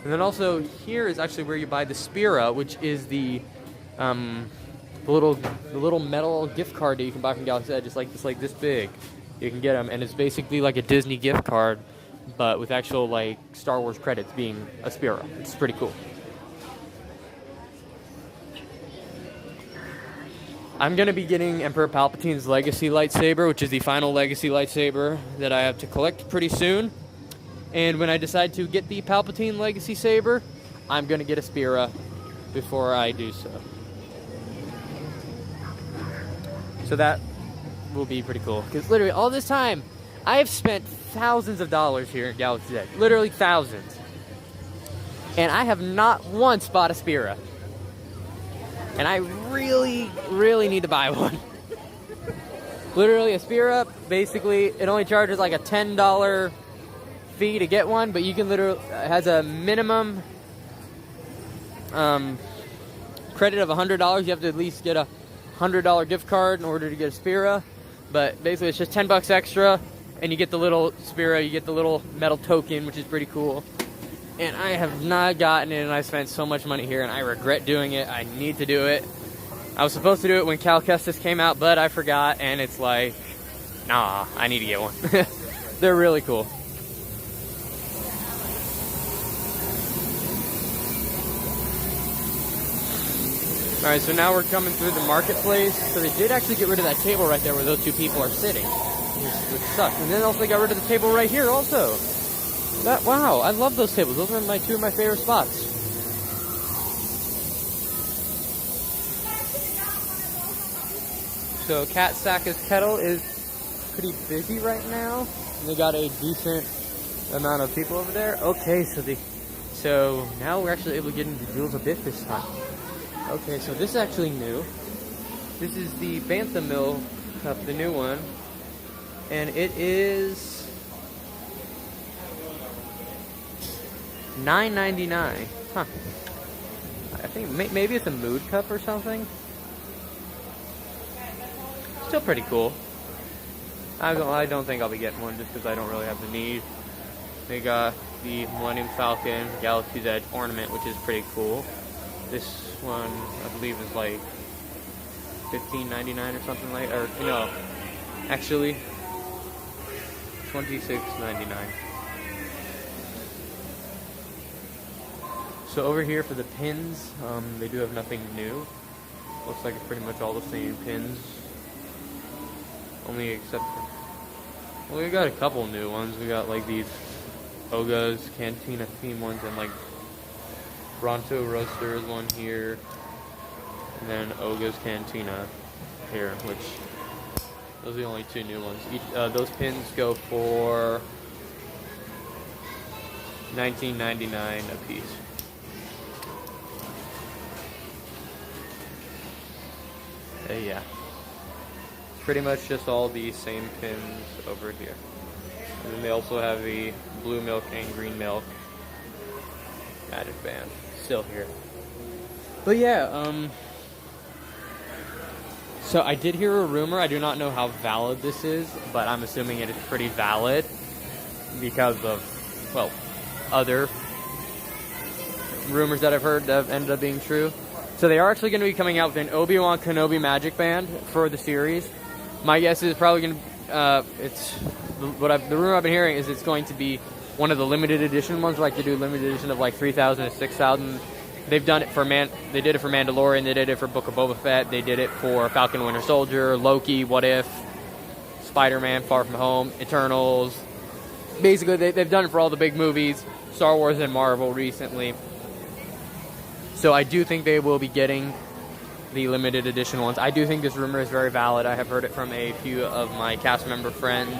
And then also here is actually where you buy the Spira, which is the little metal gift card that you can buy from Galaxy's Edge. It's like this big. You can get them, and it's basically like a Disney gift card, but with actual like Star Wars credits being a Spira. It's pretty cool. I'm gonna be getting Emperor Palpatine's Legacy lightsaber, which is the final Legacy lightsaber that I have to collect pretty soon. And when I decide to get the Palpatine Legacy saber, I'm gonna get a Spira before I do so. So that will be pretty cool. Because literally all this time, I have spent thousands of dollars here at Galaxy's Edge. Literally thousands. And I have not once bought a Spira. And I really, really need to buy one. Literally a Spira, basically, it only charges like a $10 fee to get one, but you can literally, it has a minimum credit of $100. You have to at least get a $100 gift card in order to get a Spira. But basically it's just $10 extra, and you get the little Spira, you get the little metal token, which is pretty cool. And I have not gotten it, and I spent so much money here, and I regret doing it. I need to do it. I was supposed to do it when Cal Kestis came out, but I forgot, and it's like, nah, I need to get one. They're really cool. Alright, so now we're coming through the marketplace. So they did actually get rid of that table right there where those two people are sitting, which sucks. And then also they got rid of the table right here also. Wow, I love those tables. Those are two of my favorite spots. So Kat Saka's Kettle is pretty busy right now. And they got a decent amount of people over there. Okay, so now we're actually able to get into Jewels a bit this time. Okay, so this is actually new. This is the Bantha Mill cup, the new one. And it is $9.99. Huh. I think maybe it's a mood cup or something. Still pretty cool. I don't think I'll be getting one just because I don't really have the need. They got the Millennium Falcon Galaxy's Edge ornament, which is pretty cool. This one, I believe, is like $15.99 or something like, or no, actually, $26.99. So over here for the pins, they do have nothing new. Looks like it's pretty much all the same pins. Only except for... Well, we got a couple new ones. We got like these Oga's Cantina theme ones and like Bronto Roasters one here. And then Oga's Cantina here, which those are the only two new ones. Those pins go for $19.99 a piece. Yeah. Pretty much just all the same pins over here. And then they also have the blue milk and green milk magic band still here. But yeah, so I did hear a rumor. I do not know how valid this is, but I'm assuming it is pretty valid because of, well, other rumors that I've heard that have ended up being true. So they are actually going to be coming out with an Obi-Wan Kenobi magic band for the series. My guess is probably going to, the rumor I've been hearing is it's going to be one of the limited edition ones, like they do limited edition of like 3,000 to 6,000. They've done it for they did it for Mandalorian, they did it for Book of Boba Fett, they did it for Falcon Winter Soldier, Loki, What If, Spider-Man, Far From Home, Eternals. Basically, they've done it for all the big movies, Star Wars and Marvel recently. So I do think they will be getting the limited edition ones. I do think this rumor is very valid. I have heard it from a few of my cast member friends.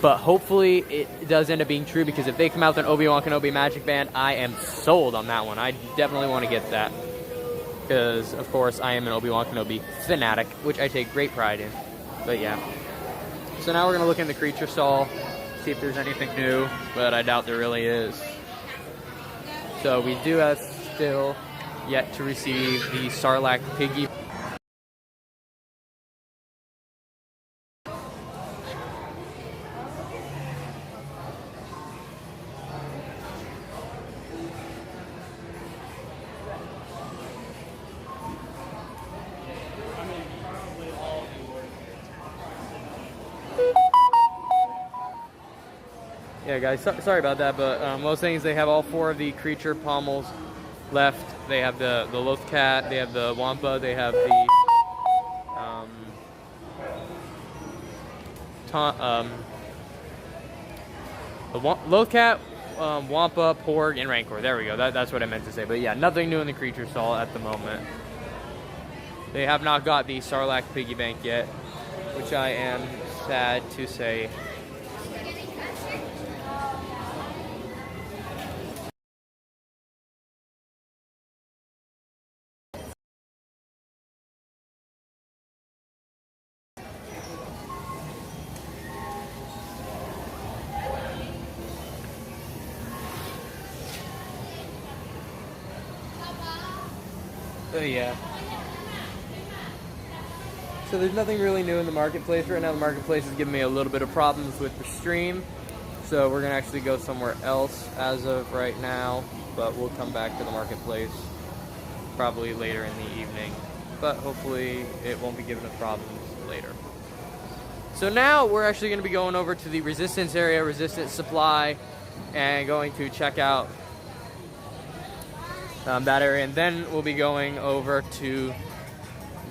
But hopefully it does end up being true, because if they come out with an Obi-Wan Kenobi magic band, I am sold on that one. I definitely want to get that. Because, of course, I am an Obi-Wan Kenobi fanatic, which I take great pride in. But yeah. So now we're going to look in the creature stall, see if there's anything new, but I doubt there really is. So we do have still yet to receive the Sarlacc Piggy. Yeah, guys, sorry about that, but most things, they have all four of the creature pommels left. They have the Loth Cat, they have the Wampa, they have the Loth Cat, Wampa, Porg, and Rancor. There we go. That's what I meant to say. But yeah, nothing new in the creature stall at the moment. They have not got the Sarlacc Piggy Bank yet, which I am sad to say. Yeah. So there's nothing really new in the marketplace right now. The marketplace is giving me a little bit of problems with the stream, so we're gonna actually go somewhere else as of right now, but we'll come back to the marketplace probably later in the evening, but hopefully it won't be giving us problems later. So now we're actually going to be going over to the Resistance area, Resistance Supply, and going to check out that area, and then we'll be going over to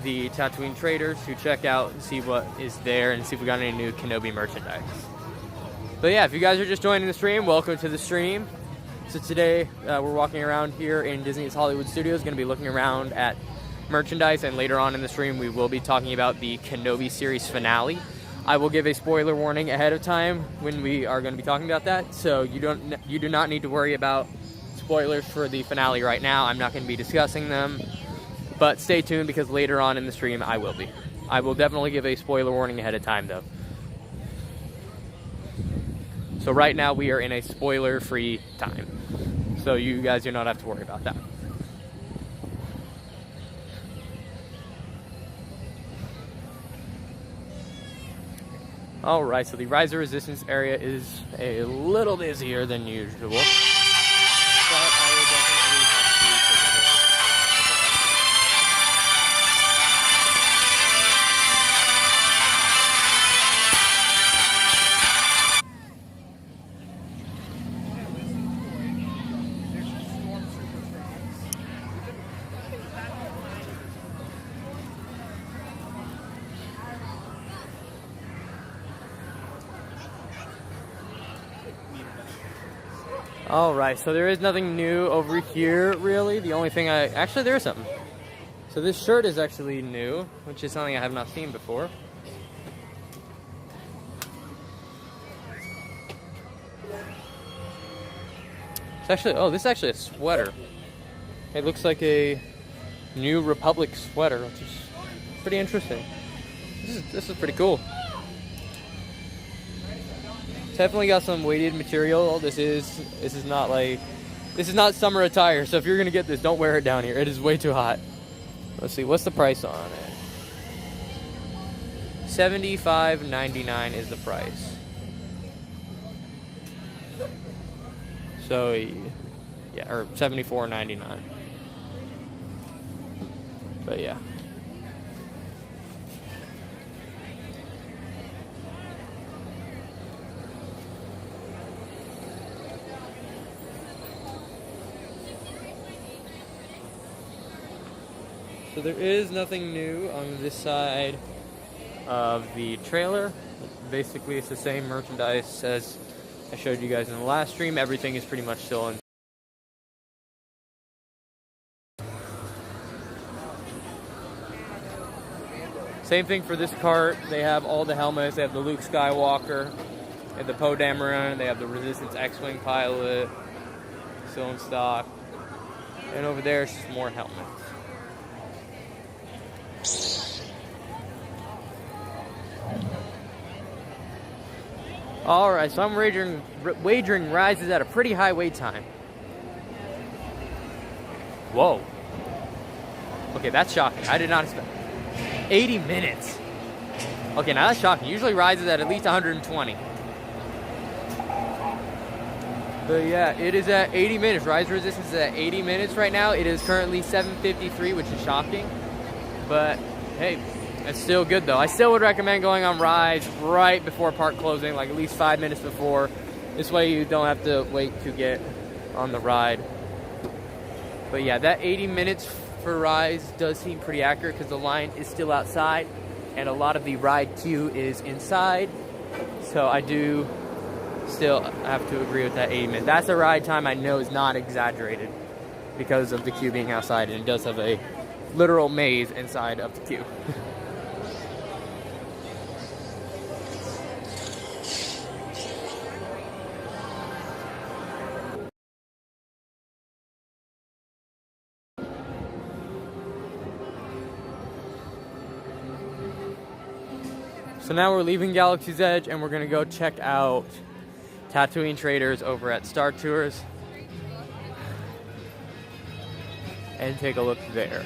the Tatooine Traders to check out and see what is there and see if we got any new Kenobi merchandise. But yeah, if you guys are just joining the stream, welcome to the stream. So today we're walking around here in Disney's Hollywood Studios, going to be looking around at merchandise, and later on in the stream we will be talking about the Kenobi series finale. I will give a spoiler warning ahead of time when we are going to be talking about that, so you do not need to worry about spoilers for the finale right now. I'm not going to be discussing them, but stay tuned because later on in the stream I will be. I will definitely give a spoiler warning ahead of time though. So right now we are in a spoiler-free time, so you guys do not have to worry about that. Alright, so the Rise of Resistance area is a little busier than usual. Alright, so there is nothing new over here, really. The only thing actually, there is something. So this shirt is actually new, which is something I have not seen before. It's actually, oh, this is actually a sweater. It looks like a New Republic sweater, which is pretty interesting. This is pretty cool. Definitely got some weighted material. This is not summer attire, so if you're gonna get this, don't wear it down here. It is way too hot. Let's see, what's the price on it? $75.99 is the price. So yeah, or $74.99. But yeah. So there is nothing new on this side of the trailer. Basically, it's the same merchandise as I showed you guys in the last stream. Everything is pretty much still in. Same thing for this cart. They have all the helmets. They have the Luke Skywalker, they have the Poe Dameron, they have the Resistance X-Wing pilot, still in stock. And over there, it's just more helmets. Alright, so I'm wagering Rise is at a pretty high wait time. Whoa. Okay, that's shocking. I did not expect 80 minutes. Okay, now that's shocking. Usually Rise is at least 120. But yeah, it is at 80 minutes. Rise Resistance is at 80 minutes right now. It is currently 7:53, which is shocking. But hey, it's still good though. I still would recommend going on Rise right before park closing, like at least 5 minutes before. This way you don't have to wait to get on the ride. But yeah, that 80 minutes for Rise does seem pretty accurate because the line is still outside and a lot of the ride queue is inside. So I do still have to agree with that 80 minutes. That's a ride time I know is not exaggerated because of the queue being outside, and it does have a literal maze inside of the queue. So now we're leaving Galaxy's Edge and we're gonna go check out Tatooine Traders over at Star Tours and take a look there.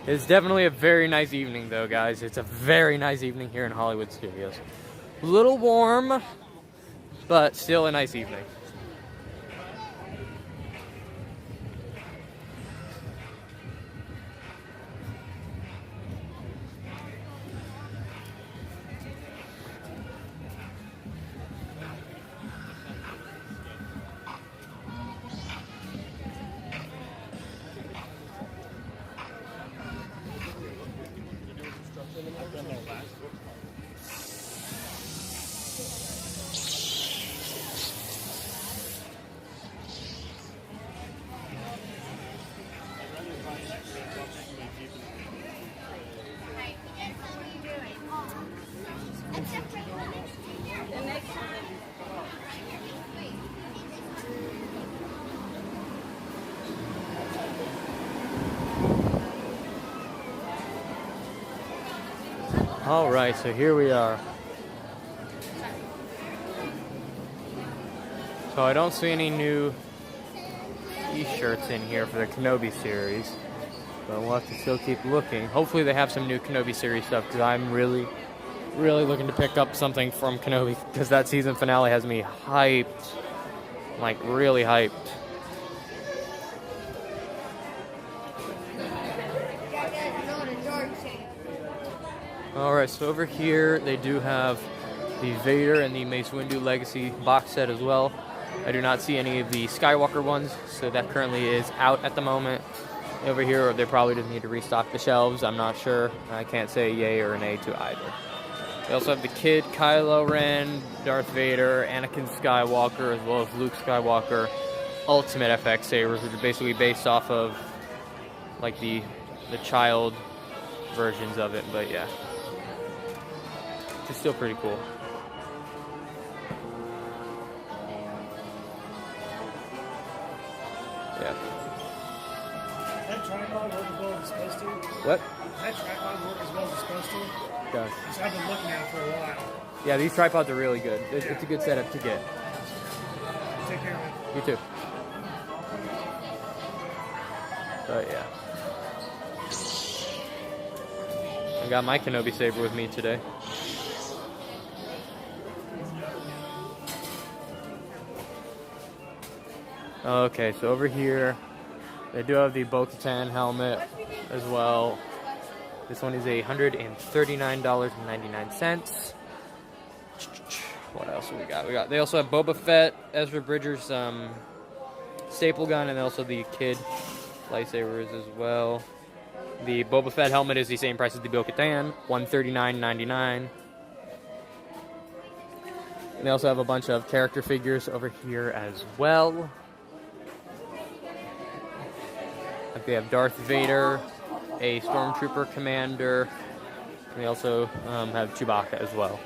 It's definitely a very nice evening though, guys. It's a very nice evening here in Hollywood Studios. A little warm, but still a nice evening. Alright, so here we are. So I don't see any new t-shirts in here for the Kenobi series, but we'll have to still keep looking. Hopefully they have some new Kenobi series stuff, because I'm really looking to pick up something from Kenobi, because that season finale has me hyped, like really hyped. Alright, so over here they do have the Vader and the Mace Windu Legacy box set as well. I do not see any of the Skywalker ones, so that currently is out at the moment. Over here, they probably just need to restock the shelves. I'm not sure. I can't say yay or nay to either. They also have the Kid, Kylo Ren, Darth Vader, Anakin Skywalker, as well as Luke Skywalker Ultimate FX sabers, which are basically based off of like the child versions of it. But yeah, it's still pretty cool. Yeah. That tripod work as well as it's supposed to? What? That tripod work as well as it's supposed to? It does. Because I've been looking at it for a while. Yeah, these tripods are really good. It's a good setup to get. Take care of it. You too. But yeah. I got my Kenobi saber with me today. Okay, so over here, they do have the Bo-Katan helmet as well. This one is $139.99. What else do we got? They also have Boba Fett, Ezra Bridger's staple gun, and also the Kid lightsabers as well. The Boba Fett helmet is the same price as the Bo-Katan, $139.99. And they also have a bunch of character figures over here as well. Like they have Darth Vader, a Stormtrooper commander, and they also have Chewbacca as well.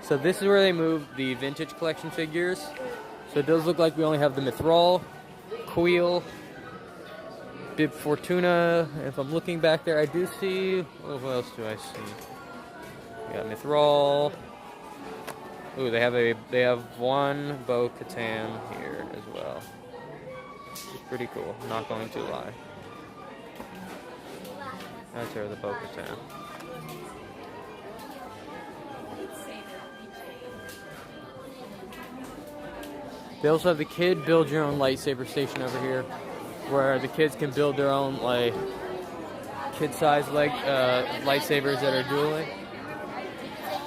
So this is where they move the vintage collection figures. So it does look like we only have the Mythrol, Queel, Bib Fortuna. If I'm looking back there, I do see. Oh, what else do I see? We got Mythrol. Ooh, they have one Bo-Katan here as well. It's pretty cool. I'm not going to lie. That's her, the Bo-Katan. They also have the Kid build your own lightsaber station over here, where the kids can build their own like kid-sized lightsabers that are dueling.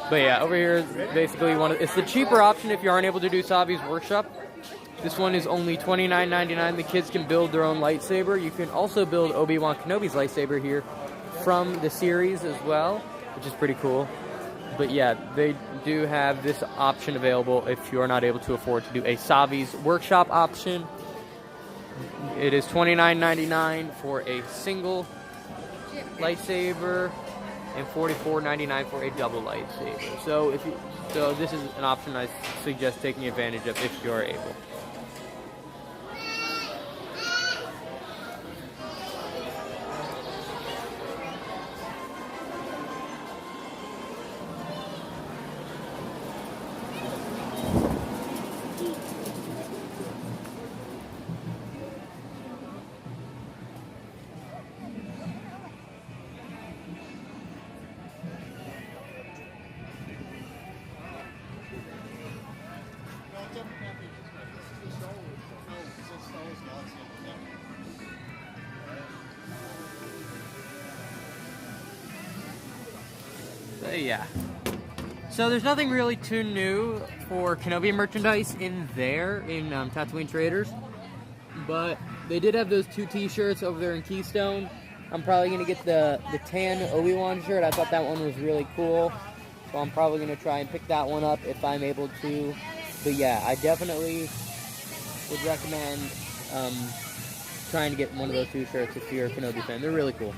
But yeah, over here is basically it's the cheaper option if you aren't able to do Savi's Workshop. This one is only $29.99. The kids can build their own lightsaber. You can also build Obi-Wan Kenobi's lightsaber here from the series as well, which is pretty cool. But yeah, they do have this option available if you're not able to afford to do a Savi's Workshop option. It is $29.99 for a single lightsaber and $44.99 for a double lightsaber. So this is an option I suggest taking advantage of if you're able. Yeah. So there's nothing really too new for Kenobi merchandise in there in Tatooine Traders, but they did have those two T-shirts over there in Keystone. I'm probably gonna get the tan Obi-Wan shirt. I thought that one was really cool, so I'm probably gonna try and pick that one up if I'm able to. But yeah, I definitely would recommend trying to get one of those two shirts if you're a Kenobi fan. They're really cool.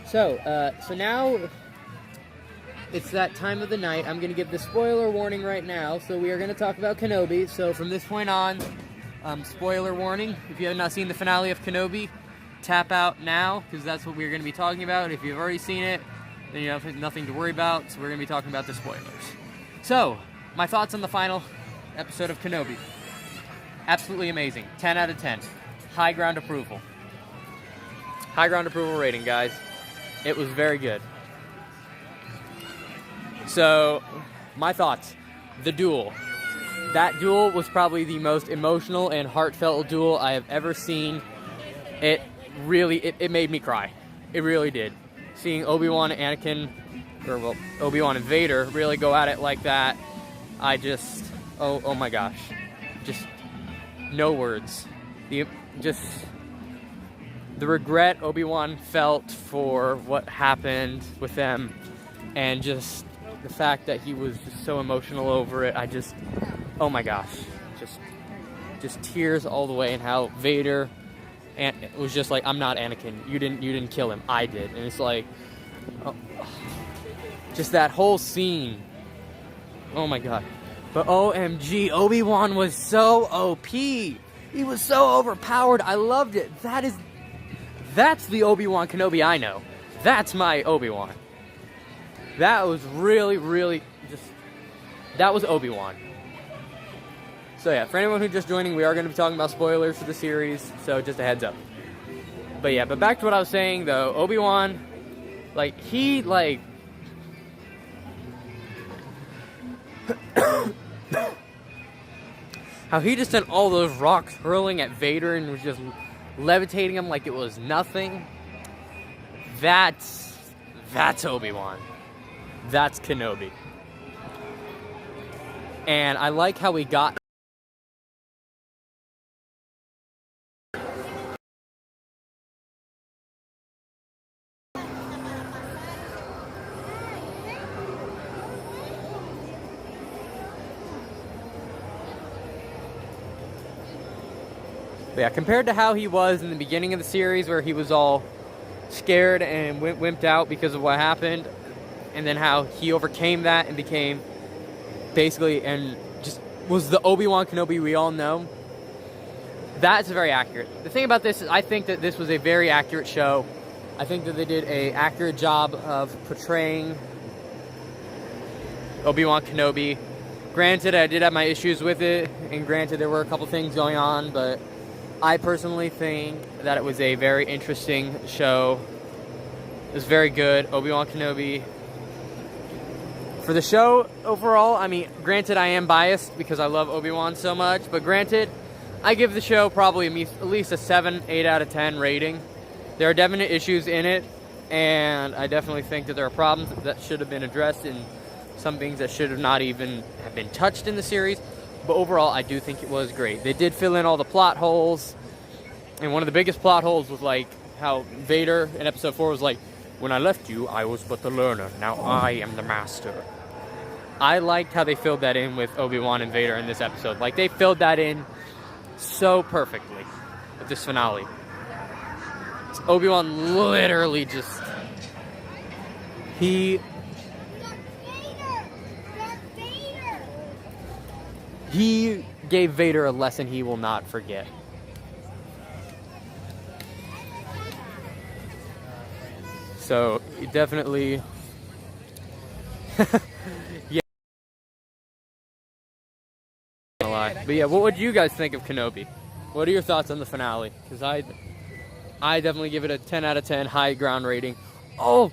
So now it's that time of the night. I'm going to give the spoiler warning right now. So we are going to talk about Kenobi. So from this point on, spoiler warning. If you have not seen the finale of Kenobi, tap out now, because that's what we're going to be talking about. If you've already seen it, then you have nothing to worry about. So we're going to be talking about the spoilers. So, my thoughts on the final episode of Kenobi. Absolutely amazing. 10 out of 10. High ground approval. High ground approval rating, guys. It was very good. So, my thoughts. The duel. that duel was probably the most emotional and heartfelt duel I have ever seen. It really, it made me cry. It really did. Seeing Obi-Wan and Anakin, or well, Obi-Wan and Vader really go at it like that, I just, oh my gosh. Just, no words. The regret Obi-Wan felt for what happened with them, and just the fact that he was just so emotional over it, I just, oh my gosh. Just tears all the way, and how Vader and it was just like, I'm not Anakin. You didn't kill him. I did. And it's like, oh, just that whole scene. Oh my god. But OMG, Obi-Wan was so OP. He was so overpowered. I loved it. That's the Obi-Wan Kenobi I know. That's my Obi-Wan. That was really that was Obi-Wan. So yeah, for anyone who's just joining, we are going to be talking about spoilers for the series, so just a heads up. But yeah, but back to what I was saying though, Obi-Wan, how he just sent all those rocks hurling at Vader and was just levitating him like it was nothing. That's Obi-Wan. That's Kenobi. And I like how we got compared to how he was in the beginning of the series, where he was all scared and wimped out because of what happened, and then how he overcame that and became basically and just was the Obi-Wan Kenobi we all know. That's very accurate. The thing about this is I think that this was a very accurate show. I think that they did an accurate job of portraying Obi-Wan Kenobi. Granted, I did have my issues with it, and granted there were a couple things going on, but I personally think that it was a very interesting show. It was very good. Obi-Wan Kenobi. For the show overall, I mean, granted I am biased because I love Obi-Wan so much, but granted, I give the show probably at least a 7, 8 out of 10 rating. There are definite issues in it, and I definitely think that there are problems that should have been addressed and some things that should have not even have been touched in the series. But overall, I do think it was great. They did fill in all the plot holes. And one of the biggest plot holes was like how Vader in episode 4 was like, when I left you, I was but the learner. Now I am the master. I liked how they filled that in with Obi-Wan and Vader in this episode. Like, they filled that in so perfectly with this finale. Obi-Wan literally just... He gave Vader a lesson he will not forget. So, definitely... yeah. But yeah, what would you guys think of Kenobi? What are your thoughts on the finale? Because I definitely give it a 10 out of 10 high ground rating. Oh!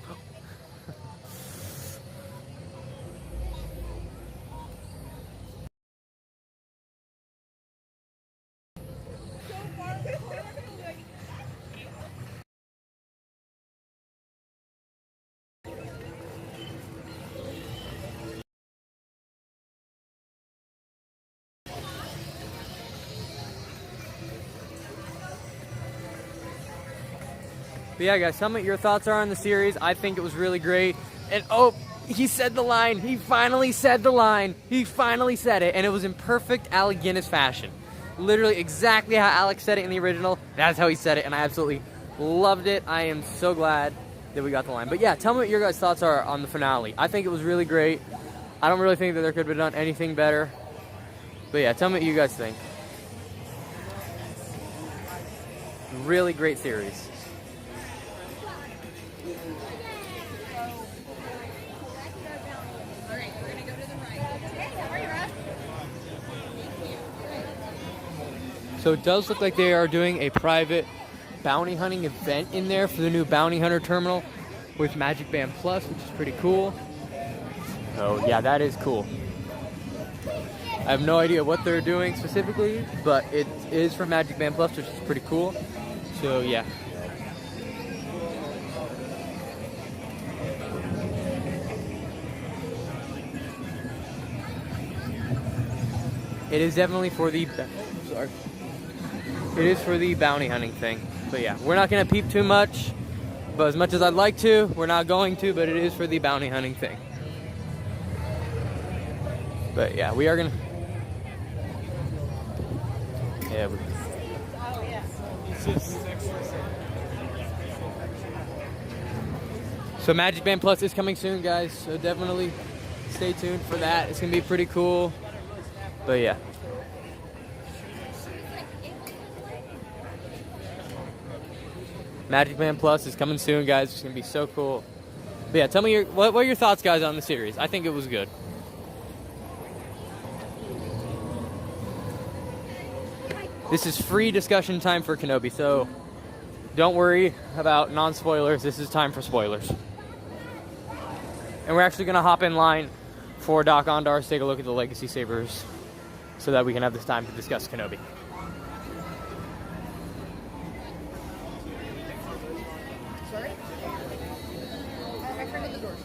But yeah, guys, tell me what your thoughts are on the series. I think it was really great. And oh, he said the line. He finally said the line. He finally said it, and it was in perfect Alec Guinness fashion. Literally exactly how Alex said it in the original. That's how he said it, and I absolutely loved it. I am so glad that we got the line. But yeah, tell me what your guys' thoughts are on the finale. I think it was really great. I don't really think that there could have been done anything better. But yeah, tell me what you guys think. Really great series. So it does look like they are doing a private bounty hunting event in there for the new Bounty Hunter terminal with Magic Band Plus, which is pretty cool. So yeah, that is cool. I have no idea what they're doing specifically, but it is from Magic Band Plus, which is pretty cool. So yeah. It is definitely for the, sorry. It is for the bounty hunting thing. But yeah, we're not gonna peep too much, but as much as I'd like to, we're not going to, but it is for the bounty hunting thing. But yeah, we are gonna, yeah. So Magic Band Plus is coming soon, guys, so definitely stay tuned for that. It's gonna be pretty cool. But yeah. Magic Band Plus is coming soon, guys. It's gonna be so cool. But yeah, tell me what are your thoughts, guys, on the series? I think it was good. This is free discussion time for Kenobi, so don't worry about non-spoilers. This is time for spoilers. And we're actually gonna hop in line for Doc Ondar to take a look at the Legacy Sabers, so that we can have this time to discuss Kenobi. Sorry? I forgot the door.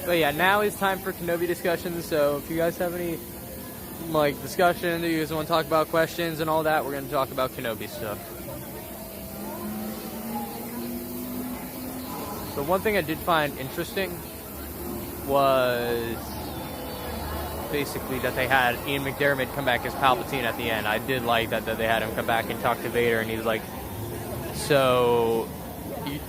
But yeah, now is time for Kenobi discussions. So if you guys have any discussion that you guys want to talk about, questions and all that, we're going to talk about Kenobi stuff. So one thing I did find interesting was basically that they had Ian McDiarmid come back as Palpatine at the end. I did like that they had him come back and talk to Vader, and he was like, so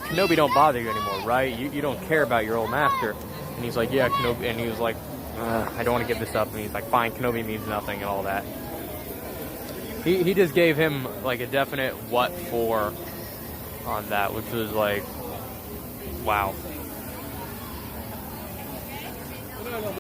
Kenobi don't bother you anymore, right? You don't care about your old master. And he's like, yeah, Kenobi. And he was like, I don't want to give this up. And he's like, fine, Kenobi means nothing and all that. He just gave him like a definite what for on that, which was like, wow.